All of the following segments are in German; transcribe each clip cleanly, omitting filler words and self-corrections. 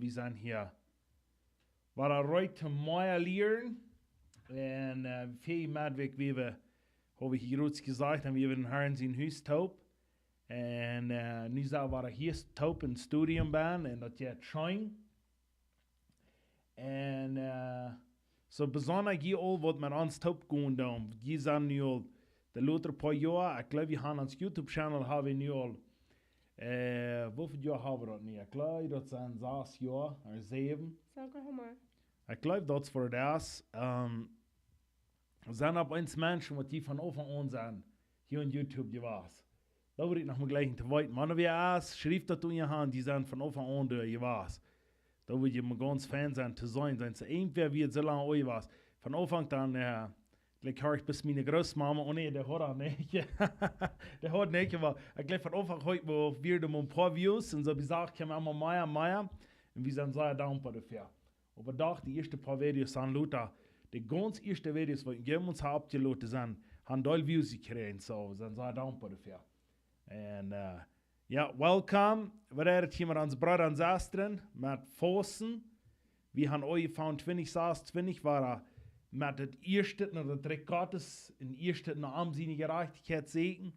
wir sind hier. War er heute Meier lehren. Und viel Madweg, wie wir, habe ich hier gesagt, haben wir den Herrn sein Haus taub. Und nu war er hier taub im Studium ban und dat jetzt schein. Und so besonders hier all, was man ans taub gehen da. Die sind nu al, de later paar Jahre, ich glaube, wir haben ans YouTube-Channel, haben wir nu al, wie viele Jahre haben wir das nicht? Ich glaube, das sind 6 Jahre, oder 7. Sag mal. Ich glaube, das für das. Sind ab uns Menschen, die von Anfang an sind, hier on YouTube, die war's. Da würde ich noch mal gleich zu weit. Man, wie es schrift das in ihr Hand, die sind von Anfang an da, die war's. Da würde ich mal ganz Fan sein, zu sein, so irgendwer wird so lange euch was. Von Anfang an, gleich höre ich bis meine Großmama, oh nee, der hat auch nicht. Der hat nicht, aber ich glaube von Anfang heute, wo wir da ein paar Views und so, wie gesagt, kommen immer mehr, und wir sind sehr dankbar dafür. Aber doch, die ersten paar Videos sind Luther. Die ganz ersten Videos, die wir uns abgeladen sind, haben doll Views gekriegt, so, sind sehr dankbar dafür. Und ja, welcome. Wir reden hier mit unseren Brüdern und Schwestern, mit Fossen. Wir haben euch von 2020 war mit dem ersten oder Dreck Gottes, in ersten armselige Gerechtigkeit segen.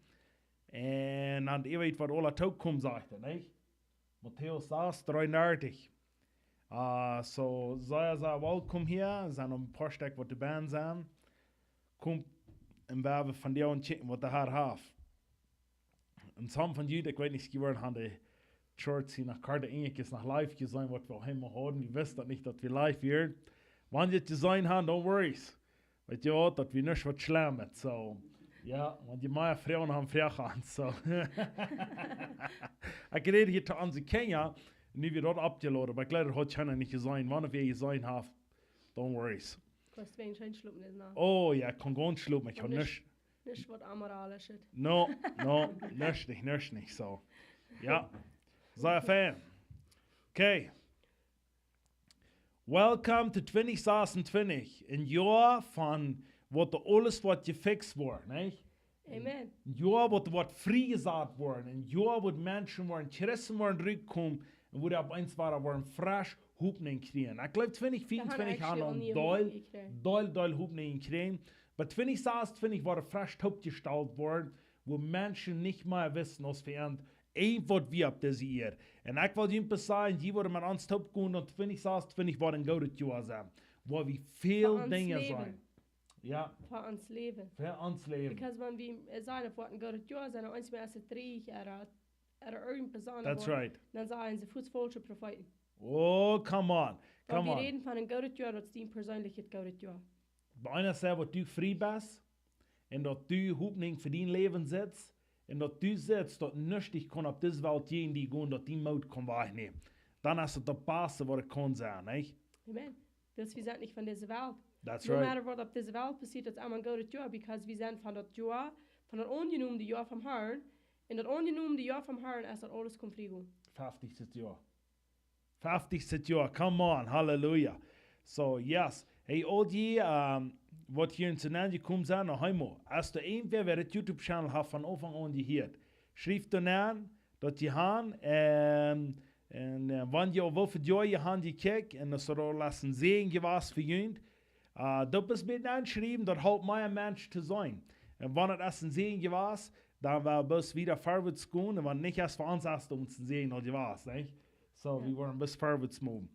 Und an ewig wird alle Tag kommen, sagt er, nicht? Matthäus 6, 33. So, sehr willkommen hier. Es sind ein paar Stück, die Band sind. Kommt im Werbe von dir und checken, was der Herr hat. Und some von euch, ich weiß nicht, geworden haben die Church hier nach Karte Engelkes nach live gesehen, was wir auch immer haben. Wir wissen nicht, dass wir live werden. Wenn ihr gesehen haben, don't worry. Weil ja, dass wir nicht was schlemmen. So, ja, wenn die mehr Frauen haben, Frauen. So. Ich rede hier zu unseren Kenia, und wir dort abgeladen, aber ich glaube, heute kann nicht gesehen. Wenn wir gesehen haben, don't worry. Kannst du wegen schön schlucken jetzt noch? Oh ja, ich kann ganz schlucken, ich kann nicht. Nicht was amoralisch ist. No, nicht so. Ja, sei Fan. Okay. Welcome to 2026. Ein Jahr von, wo alles was gefixt wurde, nicht? Amen. Ein Jahr, wo was freigesagt wurde. Ein Jahr, wo Menschen waren, gerissen waren, zurückkommen, und wo ab eins waren frisch Hupnen kriegen. Ich glaube, 2024 haben wir doll Hupnen kriegen. Aber 2026 war frisch aufgestellt worden, wo Menschen nicht mehr wissen, was wir haben. Wat wie op deze hier. En ik wil je zeggen, die worden met ons top gaan, dat 2026 wordt een gouden jaar zijn. Waar we veel dingen zijn. Ja. Voor ons leven. Voor ons leven. Because when we zijn voor een gouden jaar zijn, ons meer als het 3 er een persoon. That's right. Dan zijn ze voetsvolge profijten. Oh, come on. We reden van een gouden jaar, dat is die persoonlijk het gouden jaar. Bij einer zei wat du vrij bent, en dat du hoopning voor die leven zit, en dat du zit, dat niets dich kan op deze wereld gehen, die gewoon dat die moed kan wegnemen. Dan is het de beste wat het kan zijn, niet? Amen. Dus we zijn niet van deze wereld. That's no right. matter wat op deze wereld passiert, dat is allemaal gouden jaar, because we zijn van dat jaar, van dat ongenoemde jaar van Herren, en dat ongenoemde jaar van Herren is dat alles komt vliegen. 50 jaar. 50 jaar, come on, hallelujah. So, yes. Hey, all die, wat hier in Zenan gekommen sind, noch einmal. Als du irgendwer, wer das YouTube-Channel hat, von Anfang an gehört, schrift dann an, dass die haben, und wenn ihr auf wie viele Jahre gekickt, und das soll lassen sehen, was für jünd, da bist mit anschreiben, dass halt mein Mensch zu sein. Und wenn das ein Sehen was, dann war bis wieder vorwärts gehen, und wenn nicht erst für uns erst um zu sehen, oder was, nicht? So, wir wollen bis vorwärts move.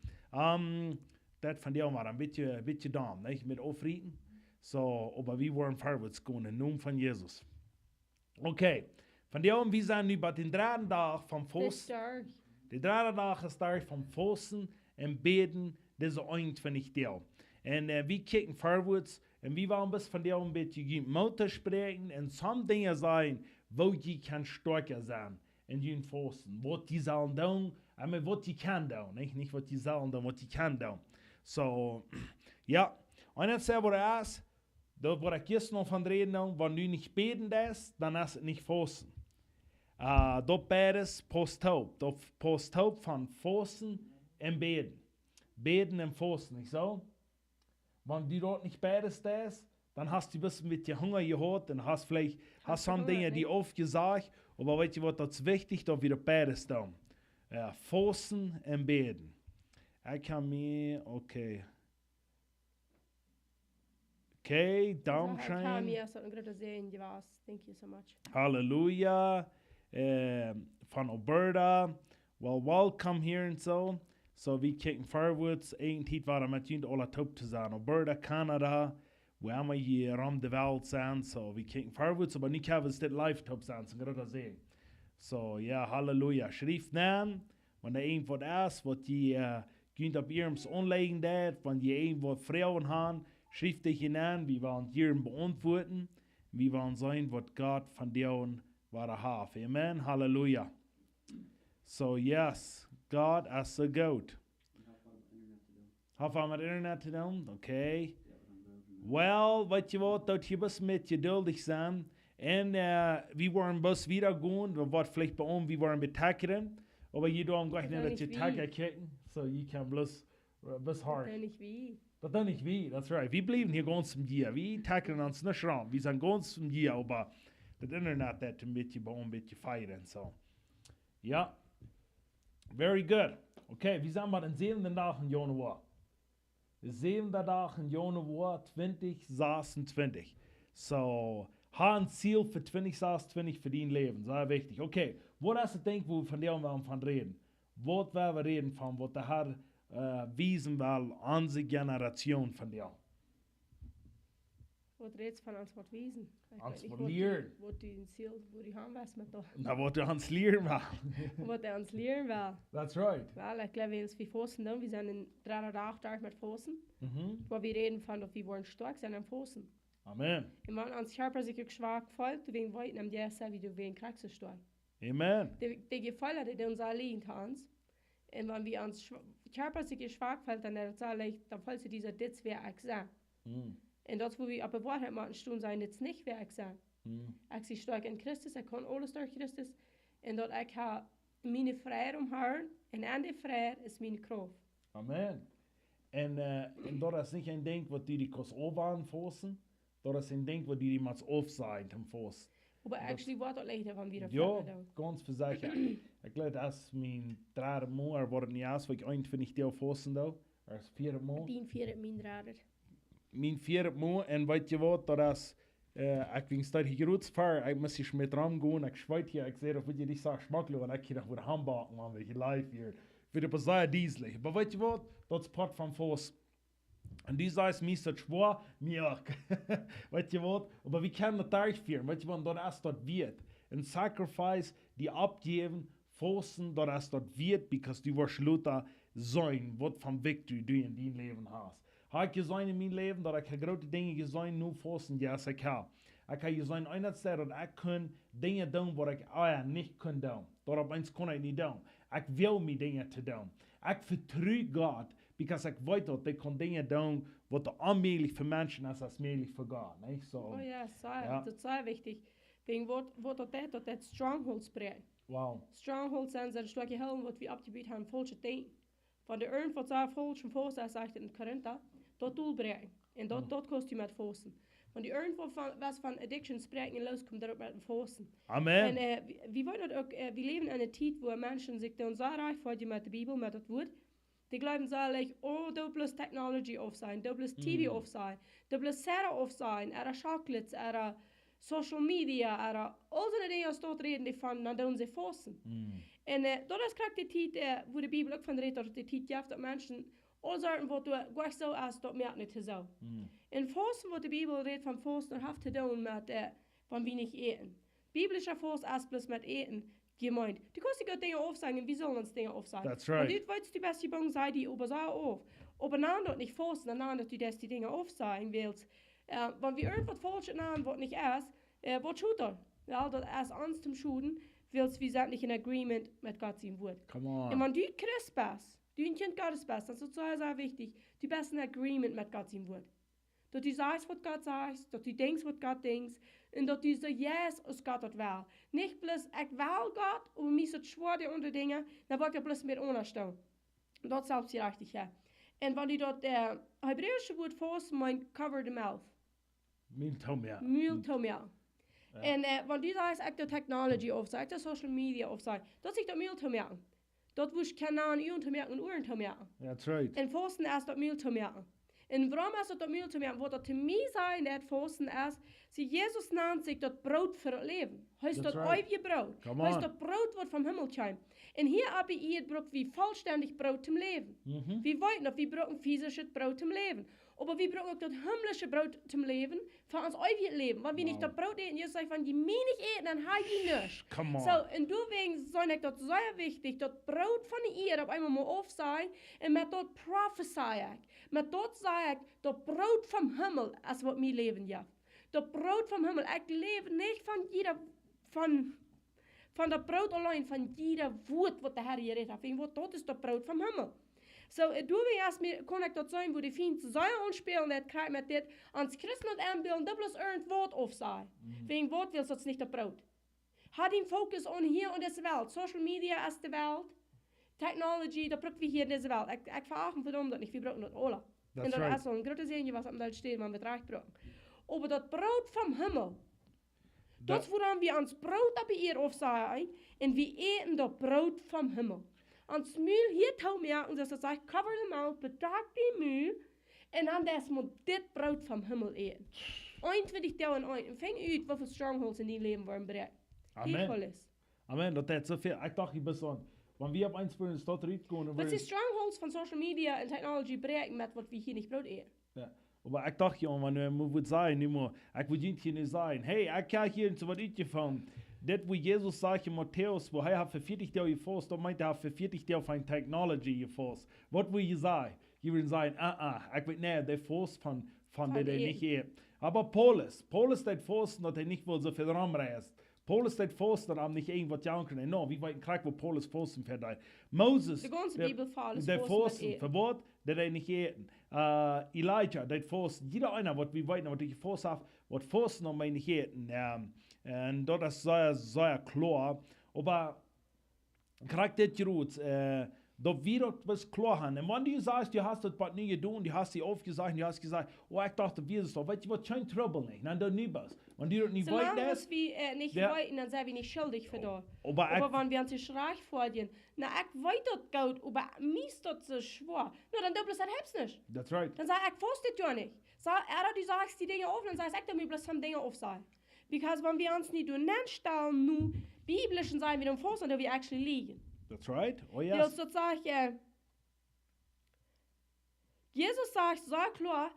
Das von dir war ein bisschen dumm, nicht? Mit Aufrieden. So, aber wir wollen vorwärts gehen, im Namen von Jesus. Okay, von dir wir sind über den 3. Tag vom Pfosten. Der 3. Tag ist der vom Pfosten und beten, diese 21 Tage. Und wir kicken vorwärts und wir wollen bis von dir ein bisschen Mutter sprechen und some Dinge sein, wo die kann stärker sein in den Pfosten. Was die sollen tun, aber was die kann tun, nicht was die sollen tun, was die kann tun. So, ja, und jetzt sagen wir das, da wo ich jetzt noch von reden, wenn du nicht beten lässt, dann ist es nicht Pfosten. Da beides Posthaupt, da Posthaupt von Pfosten und Beten. Beten und Pfosten, nicht so? Wenn du dort nicht beides lässt, dann hast du ein bisschen mit dir Hunger gehabt, dann hast vielleicht some Dinge, die oft gesagt, aber weißt du was, das ist wichtig, da wieder beides tun. Pfosten und Beten. Ik kan meer, oké. Oké, Daumenschein. Yes, I'm going to say in Javas. Thank you so much. Halleluja. Van Alberta. Well, welcome here and so. So we kijken forwards. Eén tijd waren met jullie alle top te zijn. Alberta, Canada. We hebben hier rond de wereld zijn. So we kijken forwards. Maar nu kunnen we dit live top zijn. So ik ga dat zeggen. So ja, halleluja. Schrift naam. Wanneer een voor is, wat je kunt op ihrem online dat. Wanneer je een wat vrouwen haben. Schrift dich hinein. Wir wollen ihrem beantworten. Wir wollen sein, was Gott von dir war. Amen. Halleluja. So yes, God is so good. Have I met internet te doen? Oké. Well, weet je wat, dat je best met geduldig zijn. En we waren best wieder gaan. We waren vielleicht bei uns, we waren betakeren. Aber je doet gleich nicht, dass je takken kijken. So je kan bloß hard. Das nicht wie. Das ist nicht wie, that's right. Wir bleiben hier ganz im Jahr. Wir tackern uns nicht rum. Wir sind ganz im Jahr, aber das Internet hat ein bisschen bei uns ein bisschen feiern. So. Ja. Very good. Okay, wir sind mal den 7. Tag in Januar. Der 7. Tag in Januar 2026. So, haben ein Ziel für 2026 für dein Leben. Sehr wichtig. Okay, was ist das Ding, wo wir von dem von reden? Was werden wir reden von, was der Herr wiesen will an die Generation von dir? Wat reeds van ons wat wezen. Ans wat leren. Wat die in ziel, wat die gaan was met dat. Na, wat du ans leren will. Wat hij ons leren wil. That's right. Wel, ik geloof eens wie Fossen doen. We zijn in 308 met Fossen. Mhm. Waar we reden van dat we worden stark zijn aan Fossen. Amen. En wanneer ons Körper sich schwach fühlt, du wegen weiten am der wie du wegen kriegst du stark. Amen. Die Gefühle, die uns allein tanzt. Und wenn wir uns Körper sich schwach fühlt, dann fällt sie dieser Ditz wer ich sah. Mm. Und das, wo wir aber Wahrheit machen, tun sein jetzt nicht wer ich sah. Mm. Ich bin stark in Christus, ich kann alles durch Christus. Und dort ich habe meine Freiheit umhören. Und an der Freiheit ist meine Kraft. Amen. En dat is niet een ding wat die kost overaan forsen. Dat is een ding wat die moet afzien ten forsen. Aber actually, was das leider van wieder Ja, ganz verzekerd. Ik geloof dat is mijn derde maand worden niet als, wat ik eind vind ik deel forsen doe. Dat is vierde maand. Dien vier mijn drader. Mijn vierde maand. En weet je wat, dat is... ik ben steeds hier groot ver. Ik moest hier met ram gaan. Ik schwijt hier. Ik zei, of wil je die zaak smakelijk. En ik hier nog voor de hambakken, man. Weet je, live hier. Voor de bazaar dieselig. Maar weet je wat? Dat is part van forsen. Und die sagt mir so schwer, mir auch. Weißt du was? Aber wir können das durchführen. Weißt du was? Dort ist das wird. Ein Sacrifice, die abgeben, forcen, dort ist das wird, because du wirst lauter sein, was vom Victory du in dein Leben hast. Habe ich gesehen in meinem Leben, dass ich große Dinge gesehen nur forcen, ja, ich kann. Ich habe gesehen, einer Zeit, dass ich kann Dinge tun, die ich nicht kann tun. Dort eins kann ich nicht tun. Ich will mir Dinge zu tun. Ich vertraue Gott. Because ik weet dat ik kan dingen doen wat onmogelijk voor mensen is als mogelijk voor God. Nee? So, Oh ja, dat is sehr wichtig. Wegen wat dat strongholds brengt. Wow. Strongholds zijn een stukje helm wat we opgebied hebben, falsche dingen. Van de urn wat zij falsch en is zegt in Korinthe, dat doel brengen. En dat kost je met forsen. Want die urn was van addiction spreken en los komt erop met forsen. Amen. En we weten dat ook, we leven in een tijd waar mensen zich dan zo reich voelen met de Bijbel, met het woord. Die glauben so, oh, da bloß Technology auf sein, da bloß TV auf sein, da bloß Serra auf sein, Chocolates, Social Media, all so Dinge, als dort reden, die von, dann tun sie forsen. Und das ist gerade die Zeit, wo die Bibel auch von redet, dass die Zeit gibt, dass Menschen all sorten, wo du gleich so hast, dort merkt nicht so. Und forsen, wo die Bibel redet von forsen, hat zu tun mit, von wenig eten. Biblischer Forst ist bloß mit eten. Gemeint. Du kannst die Dinge aufsagen, wie sollen uns Dinge aufsagen? That's right. Und du willst die beste Bank sein, die über so auf. Aber dann dort nicht forsten, dann dass du das die Dinge aufsagen willst. Wenn wir irgendwas falsch haben, was nicht ist, was tut er? Ja, das ist Angst zum Schuden, willst wir sind nicht in Agreement mit Gott sein Wort. Come on. Und wenn du Christ bist, du ein Kind Gottes bist, dann ist es sehr wichtig, du bist in Agreement mit Gott sein Wort. Dass du sagst, was Gott sagt, dass du denkst, was Gott denkt, und dass du so yes, als Gott das will. Nicht bloß, ich will Gott, und mir so schwör die unter Dinge, dann wollt ihr bloß mit unterstehen. Das selbst hier richtig, ja. Und wenn du dort der hebräische Wort forst, meint cover the mouth. Miltomia. Miltomia. Und wenn du sagst, ich die Technology aufsagt, die Social Media aufsagt, das ist der Miltomia. Dort, wo ich keine Uhren zu merken und Uhren zu merken. That's right. En Fasten erst dat Mühl zu merken. En waarom is dat Mühl zu merken? Wat dat te mij zijn, dat Fasten is, zie Jezus nennt sich dat brood voor het leven. Hij is That's dat right. eeuwige brood. Come Hij is on. dat brood wat vom Himmel komt. En hier habe ich ihr Brot wie vollständig Brot zum Leben. Wir wollten noch, wir brauchen physisches Brot zum Leben. Aber wir brauchen auch das himmlische Brot zum Leben, für uns ewiges Leben. Wenn wir nicht das Brot eten, Jesus sagt, wenn die mich nicht eten, dann habe ich nichts. Come on. So, und deswegen sage ich, das sehr wichtig, das Brot von der Erde auf einmal mal auf sein, und mit dort prophesy ich. Mit dort sage ich, das Brot vom Himmel ist, was mir leben, ja. Das Brot vom Himmel, ich lebe nicht von dat brood alleen, van jeder woord wat de Herr geredet hat. Want dat is dat brood van Himmel. So, du erst mir, kon ik dat zijn, wo die vrienden zijn onspelen, dat krijg met dit, ans Christen het aanbeelden, dat bloß irgend woord of zijn. Wegen woord wil dat niet dat brood. Had den Fokus on hier und deze Welt. Social media is de Welt. Technology, dat brauchen wir hier in deze Welt. Ik verachten verdammt dat niet, wir brauchen dat alle. En dat right. is al een grote zin, was op dat stehen, man het recht brauchen. Aber dat brood van Himmel, dat woran wir ans brood op hier of zijn, en we eten dat brood van Himmel. Ans Mühl hier tau merken, dass er sagt, cover the mouth, bedag die Mühl, en dan des moet dit brood van Himmel eten. Eind wil ik jou en eind. Fang uit wat voor strongholds in die leven worden bereikt. Amen. Amen, dat is zoveel. Ik dacht, ik ben zo, wanneer we op een voor een stad eruit komen. Wat die strongholds van social media en technology bereiken met wat we hier niet brood eten. Ja. Maar ik dacht, ja, wanneer we het zeggen, niet meer. Ik wil niet hier zeggen, hey, ik kijk hier zo wat uitgevallen. Dat wo Jesus sagt in Matthäus, wo hij für 40 Jahre gefasst, da meint er für 40 Jahre von Technology gefasst. Was will je sagen? Je will sagen, ich will nicht, der Fast von der nicht eet. Aber Paulus der Fast, dass er nicht wohl so viel rumreist. Paulus der Fast, dass er nicht irgendwas jagen kann. No, wie weit kriegt wo Paulus Fasten für dich? Moses, De ganze Bibel falls der Fasten, für was? Der er nicht eten. Elijah, der Fasten, jeder einer, was wir weiter, was ich Fast habe, was Fasten noch nicht eten. En dat is zeer klar. Maar krijg dit goed. Dat we dat was klar haben. En wanneer je zegt, je hast dat wat niet gedaan, je hast die aufgesagt, je hast gesagt, oh, ik dacht, wir ist doch, weet je wat, geen trouble nicht. Dan dat niet was. Wanneer je dat niet weet, Solange wir nicht wollten, dann sind wir nicht schuldig für das. Aber wenn wir uns nicht reich vorgehen, na, ich weiß das gut, aber mir ist das so schwer. Na, dann du bloß, das hebst nicht. That's right. Dann sag ich fast das ja nicht. Du sagst die Dinge auf, dann sagst ich, mir bloß Dinge auf sein. Because wenn wir uns nicht stellen, nur biblischen sein wie dem Fasten, da wir actually liegen. That's right. Oh yes. Ja, so sag ich, Jesus sagt so klar,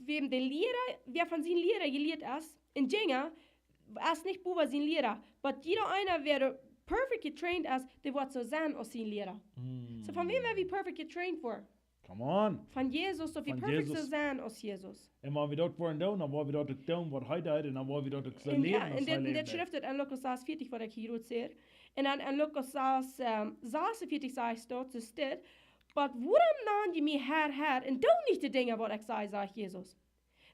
wem der Lehrer, wer von seinen Lehrer gelehrt ist, in Dinge, ist nicht Buber sein Lehrer, aber jeder einer, wer perfect getrained ist, der wird so sein als sein Lehrer. So von wem wir perfect getrained wurden? Come on. Von Jesus, so wie Von perfekt Jesus. so sein als Jesus. En waar we dat worden doen, dan worden we dat ook doen wat hij deed, en dan worden we dat ook zo En leren ja, als en hij dit leefde. schrift het in Lukas 6:40, wat ik hier ook zeg. En dan in Lukas 46 zegt dat, so steht, maar waarom naam je mij her, en doe niet de dingen wat ik zei, zegt Jesus.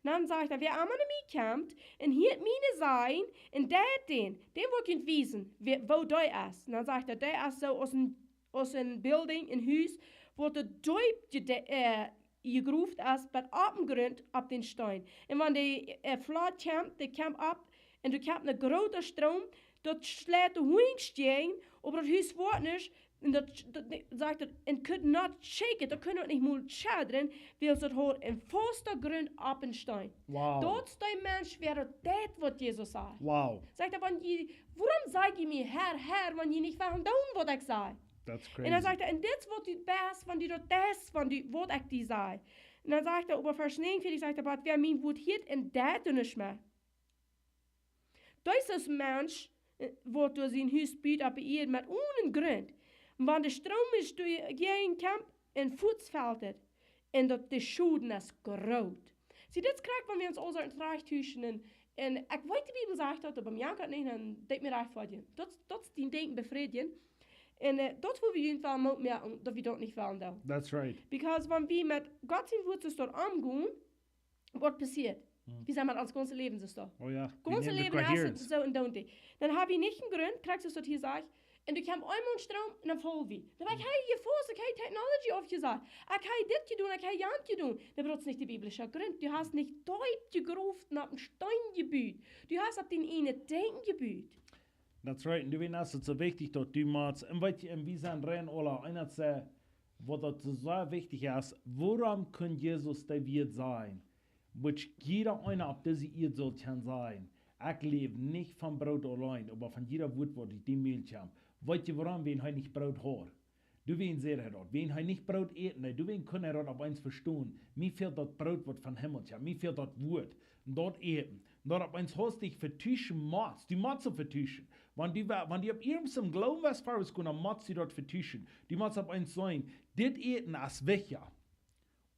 Dan zegt hij, wer aan mij komt, en hier meine zijn, en den wil ik je wijzen, wo die is. En dan zegt hij, die is zo als een building, een huis, wo de Deub gegroefd is, met opengrond op den stein. En wanneer de vloed komt, die komt op, en er komt een grote stroom, dat slaat de hoensteen, over het huis wordt niet, en dat zegt het, en could not shake it, dat kunnen we niet meer schaderen, wil ze het horen, en vaste grond op een stein. Wow. Dat is de mens, waar dat wat Jezus zei. Wow. Zegt hij, waarom zeg je me her, wanneer je niet van doen wat ik zei? That's crazy. En dan zegt hij, en dit wordt het best van die dat des van die wat ik die zei. En dan zegt hij, over vers 49 zegt hij, wat wer mijn woord hield en dat doen is meer. Deze mens wordt door zijn huis buurt op eer met ongrond. Want de stroom is door geen kamp en voetsveld het. En dat de schulden is groot. Zie, dit krijgt van ons onze rechthuizen. En ik weet de Bibel zegt dat, maar bij mij kan het niet, dan denk me recht voor je. Dat is die denken bevredigen. En dat wil we in ieder geval merken, dat we dat niet willen doen. That's right. Because wenn wir mit Gott zijn woord dort omgaan, wat passiert? Wir sind mit ons ganze Leben so. Oh ja. Ganze Leben ist es so und don't. Dann habe ich nicht einen Grund, kriegst du es dort hier sagt, und du kommst einmal in Strom und dann voll wie. Dann habe ich, hey, hier vor, ich habe Technology aufgesagt. Ich habe das getan, ich habe das getan. Dann brauchst du nicht die biblische Grund. Du hast nicht Deut gerufen auf den Steingebiet. Du hast auf den einen Denken gebiet. That's right. Und du weißt, es ist so wichtig, dass du machst, und wie sind rein, oder einer sagt, was das so wichtig ist, woran kann Jesus der wird sein? Which jeder einer auf diese Erde soll sein. Ich lebe nicht vom Brot allein, aber von jeder Wort, was ich die Milch habe. Weißt du, warum, wenn er nicht Brot hat? Du wen sehr dort. Wenn er nicht Brot essen, du wen kann er dort auf eins verstehen. Mir fehlt das Brot, was von Himmel kommt. Mir fehlt das Wort. Und dort eten. Und dort auf eins hast dich vertischen Mats. Die Mats vertischen. Wenn die auf irgendeinem Glauben was fahren können, Mats die dort vertischen. Die Mats auf eins sein. Das eten als welcher.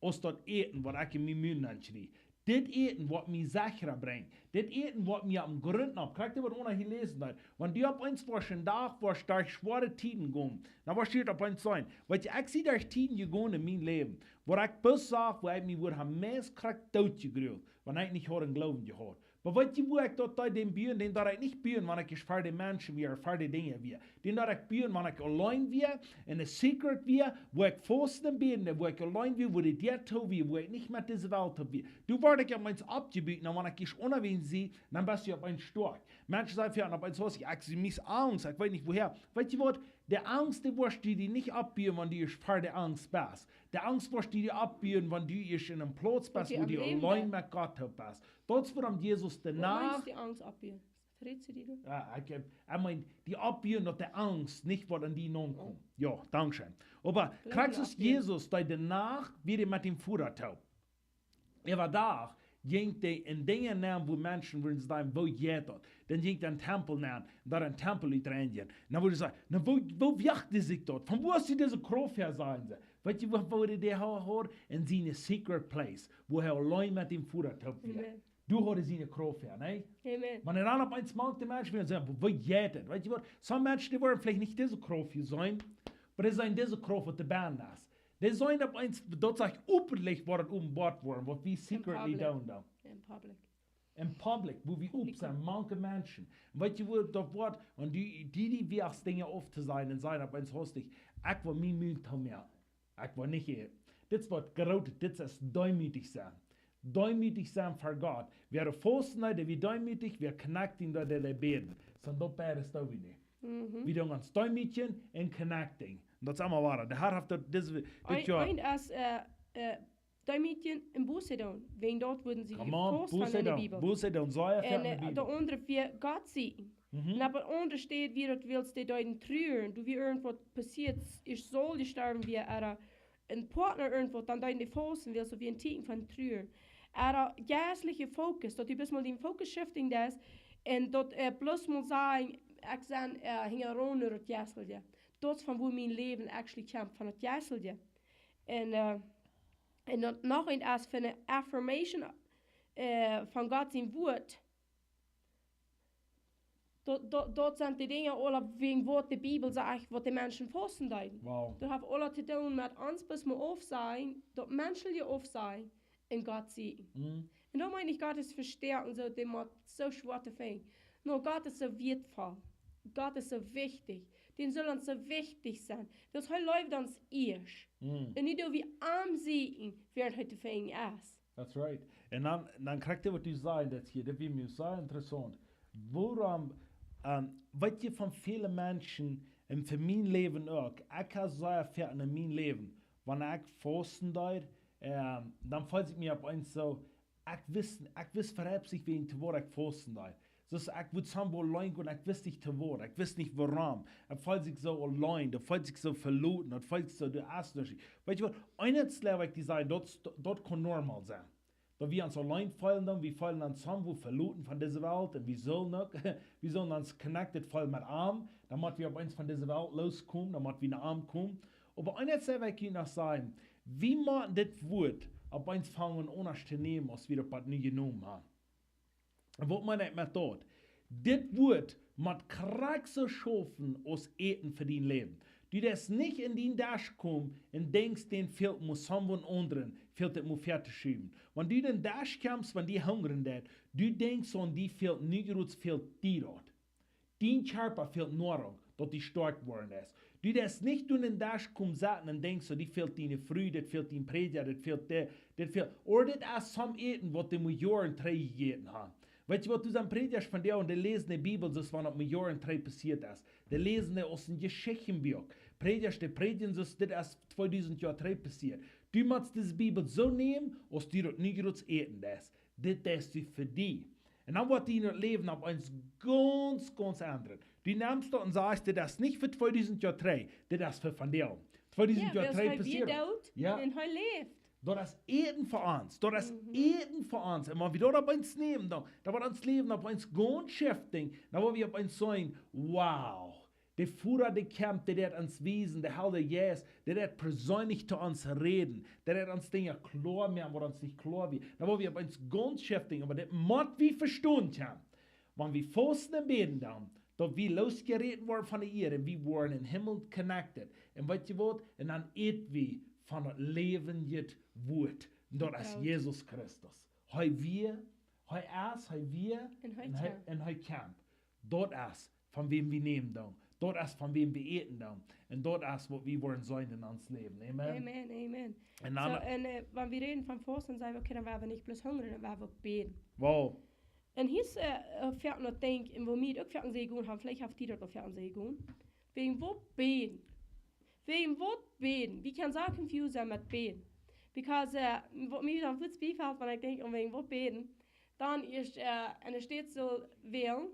Aus dort eten, was ich in mir Mühen anschrie. Das eten, was mich sicherer bringt. Das eten, was mir am Gründen ab. Kriegt ihr, was einer gelesen hat? Wenn die auf eins durch den Tag, wo durch schwere Tiden gehen, dann was steht auf eins sein? Weil ich sehe durch Tiden gegangen in meinem Leben, wo ich bis sage, wo ich mich am meisten kriegt, tot gegrüht, wenn ich nicht einen Glauben gehabt. Aber weißt du, wo ich dort den bühen, den darf ich nicht bühen, wenn ich für die Menschen wie, für die Dinge wie. Den darf ich bühen, wenn ich allein wie, in der Secret wie, wo ich Pfosten bin, wo ich allein wie, wo die dir tue wie, wo ich nicht mit dieser Welt habe wie. Du warst ja meins abgebieten, und wenn ich dich unerwähnt sehe, dann bist du auf einen Storch. Menschen sagen, ja, auf eins was, ich sehe mich Angst, ich weiß nicht woher. Weißt du was, der Angst, die wirst du dir nicht abbühen, wenn du für die Angst bist. Der Angst wirst du dir abbühen, wenn du in einem Platz bist, wo du allein mit Gott bist. Das wird Jesus danach. Die Angst abbiegen. Verrätst du die? Ich meine, die abbiegen, dass der Angst nicht was an die non kommt. Ja, dankeschön. Aber kriegst du Jesus, der danach wieder mit dem Führer taub. Er war da, ging der in Dingen nahm, wo Menschen würden sagen, wo geht das? Dann ging der Tempel nahm, da ein Tempel reingehen. Dann würde ich sagen, wo wirkt sich dort? Von wo ist diese Kraft her sein? Weißt du, wo der hat? In seine secret place, wo er allein mit dem Führer taub wird. Du hast seine Kraft her, ne? Amen. Wenn er dann auf eins mag, der Mensch wird sagen, wo geht das? Weißt du was? Some Menschen, die wollen vielleicht nicht diese Kraft sein, aber sie sind diese Kraft, was der Band ist. Die sollen auf eins, dort sagt öffentlich, was Bord worden, was wir secretly down da. In public. In public, wo wir up sind, manche Menschen. Und weißt du, wo das Wort, und die wirst Dinge oft zu sein, und sein auf eins hostig, ich war mir müde mehr. Ich war nicht hier. Das wird geroutet, das ist demütig sein. Demütig sein für Gott. Wer Pfosten hat, der wie demütig, wer knackt ihn, der beten. So, das ist da wieder. Wir tun uns demütigen und connecting. Und das ist immer wahr. Der Herr hat das Jahr. Ein als demütigen im Buße tun. Wegen dort wurden sie geforst in der Bibel. Buße tun, so ja in der Bibel. Der andere wir Gott sehen. Aber unter steht, wie du willst, die deuten trüren. Du wie irgendwas passiert, ich soll sterben, wie ein Partner irgendwo, dann deuten die Pfosten willst, so wie ein Ticken von trüren. Geistliche Fokus, dat du bist mal den Fokus shifting das, und dat plus mal sagen, ich sage, hing runter het Geistelje. Dat is van wo mijn leven actually komt, van het Geistelje. En dat nog een als van een affirmation van God zijn woord. Dat zijn de dingen, alle wegen wat de Bibel zegt, wat de mensen vasten doen. Wow. Dat heeft alle te doen met ons, bis we auf zijn, dat mensen je auf zijn. In Gott sehen. Und da meine ich, Gott ist verstärken, so dem hat so schwer zu finden. Nur Gott ist so wertvoll. Gott ist so wichtig. Den soll uns so wichtig sein. Das heute läuft uns erst. Und nicht wie arm sehen, während heute finden ist. That's right. Und dann kriegt ihr, was du sagst, das hier, das ist mir so interessant. Woran, weißt du, von vielen Menschen, für mein Leben auch, ich kann sagen, für mein Leben, wenn ich fasten darf, dann fällt es mir auf eins so, ich weiß verhebt sich wegen zu Wort, ich fasten da. So, ich würde sagen, wo allein gehen, ich weiß nicht zu Wort, ich weiß nicht warum. Ich fällt sich so allein, da fällt sich so verloren, da fällt sich so der Astlöschung. Weißt du was, eines glaube ich, die sagen, dort kann normal sein. Da wir uns allein fallen dann, wir fallen dann zusammen, wo verloren von dieser Welt, und wir sollen uns connected fallen mit Arm, damit wir auf eins von dieser Welt loskommen, damit wir nach Arm kommen. Aber eines glaube ich, noch sagen, wie man das Wort auf eins fangen, ohne zu nehmen, als wir das nie genommen haben. Und was man nicht mehr tut, das Wort mit Kraft so schaffen, aus Eten für dein Leben. Du das nicht in den Dash kommst und denkst, den fehlt muss someone anderen, fehlt das muss fertig schieben. Wenn du in den Dash kommst, wenn die hungern dat, du denkst an die fehlt nichts, fehlt die dort. Dein Körper fehlt Nahrung, dass die stark geworden ist. Du das nicht in den Dash kommst und denkst, die fehlt deine Früh, das fehlt dein Prediger, das fehlt der, das fehlt. Oder das ist some Eten, was die Jahren 3 gegeben haben. Weißt du, was du dann predigst von der und die lesen die Bibel, so was mit Jahren 3 passiert ist. Die lesen die aus dem Geschichtenbuch. Predigst die predigen, so das ist 2000 Jahre 3 passiert. Du musst diese Bibel so nehmen, als du das nicht groß eten das. Das ist für die. Und dann wird die in das Leben auf eins ganz, ganz anderes. Du nimmst das und sagst, das ist nicht für 2000 Jahre 3, das ist für von der. 2000 Jahre 3 passiert. Ja. Und er lebt. Dat is eten voor ons. Dat is eten voor ons. En wanneer we dat op ons nemen, dan wordt ons leven op ons gewoon shifting. Dan worden we op ons zijn, wow. De Führer, de Camp, der hat uns wiesen, der Herr, der Jesus, der hat persönlich zu uns reden. Der hat uns Dinge klar machen, wo uns nicht klar wird. Da wollen wir auf uns ganz shifting, aber das muss wir verstehen, Camp. Wenn wir fasten und beten dann, dass wir losgereden worden von der Erde, wir wurden in den Himmel connected. Und weißt du was? Und dann eten wir von das Leben jetzt Wort. Und das ist Jesus Christus. Heu wir, heu es, heu wir, und heu Camp. Dort ist, von wem wir nehmen dann. Dort ist, von wem wir eten dann. Und dort ist, was wir wollen sein in uns Leben. Amen. Amen, amen. Und wenn wir reden von Fasten, sagen wir, okay, dann werden wir nicht bloß hungrig, dann werden wir beten. Wow. Und hier ist fährt noch denken, wo wir auch fährt sie gehen haben, vielleicht habt ihr dort auch fährt sie gehen. Wegen wo beten? Wegen wo beten? Wir können so confused sein mit beten. Because what mir dann kurz beifällt, wenn ich denke, wegen wo beten, dann ist, und es steht so, wählen,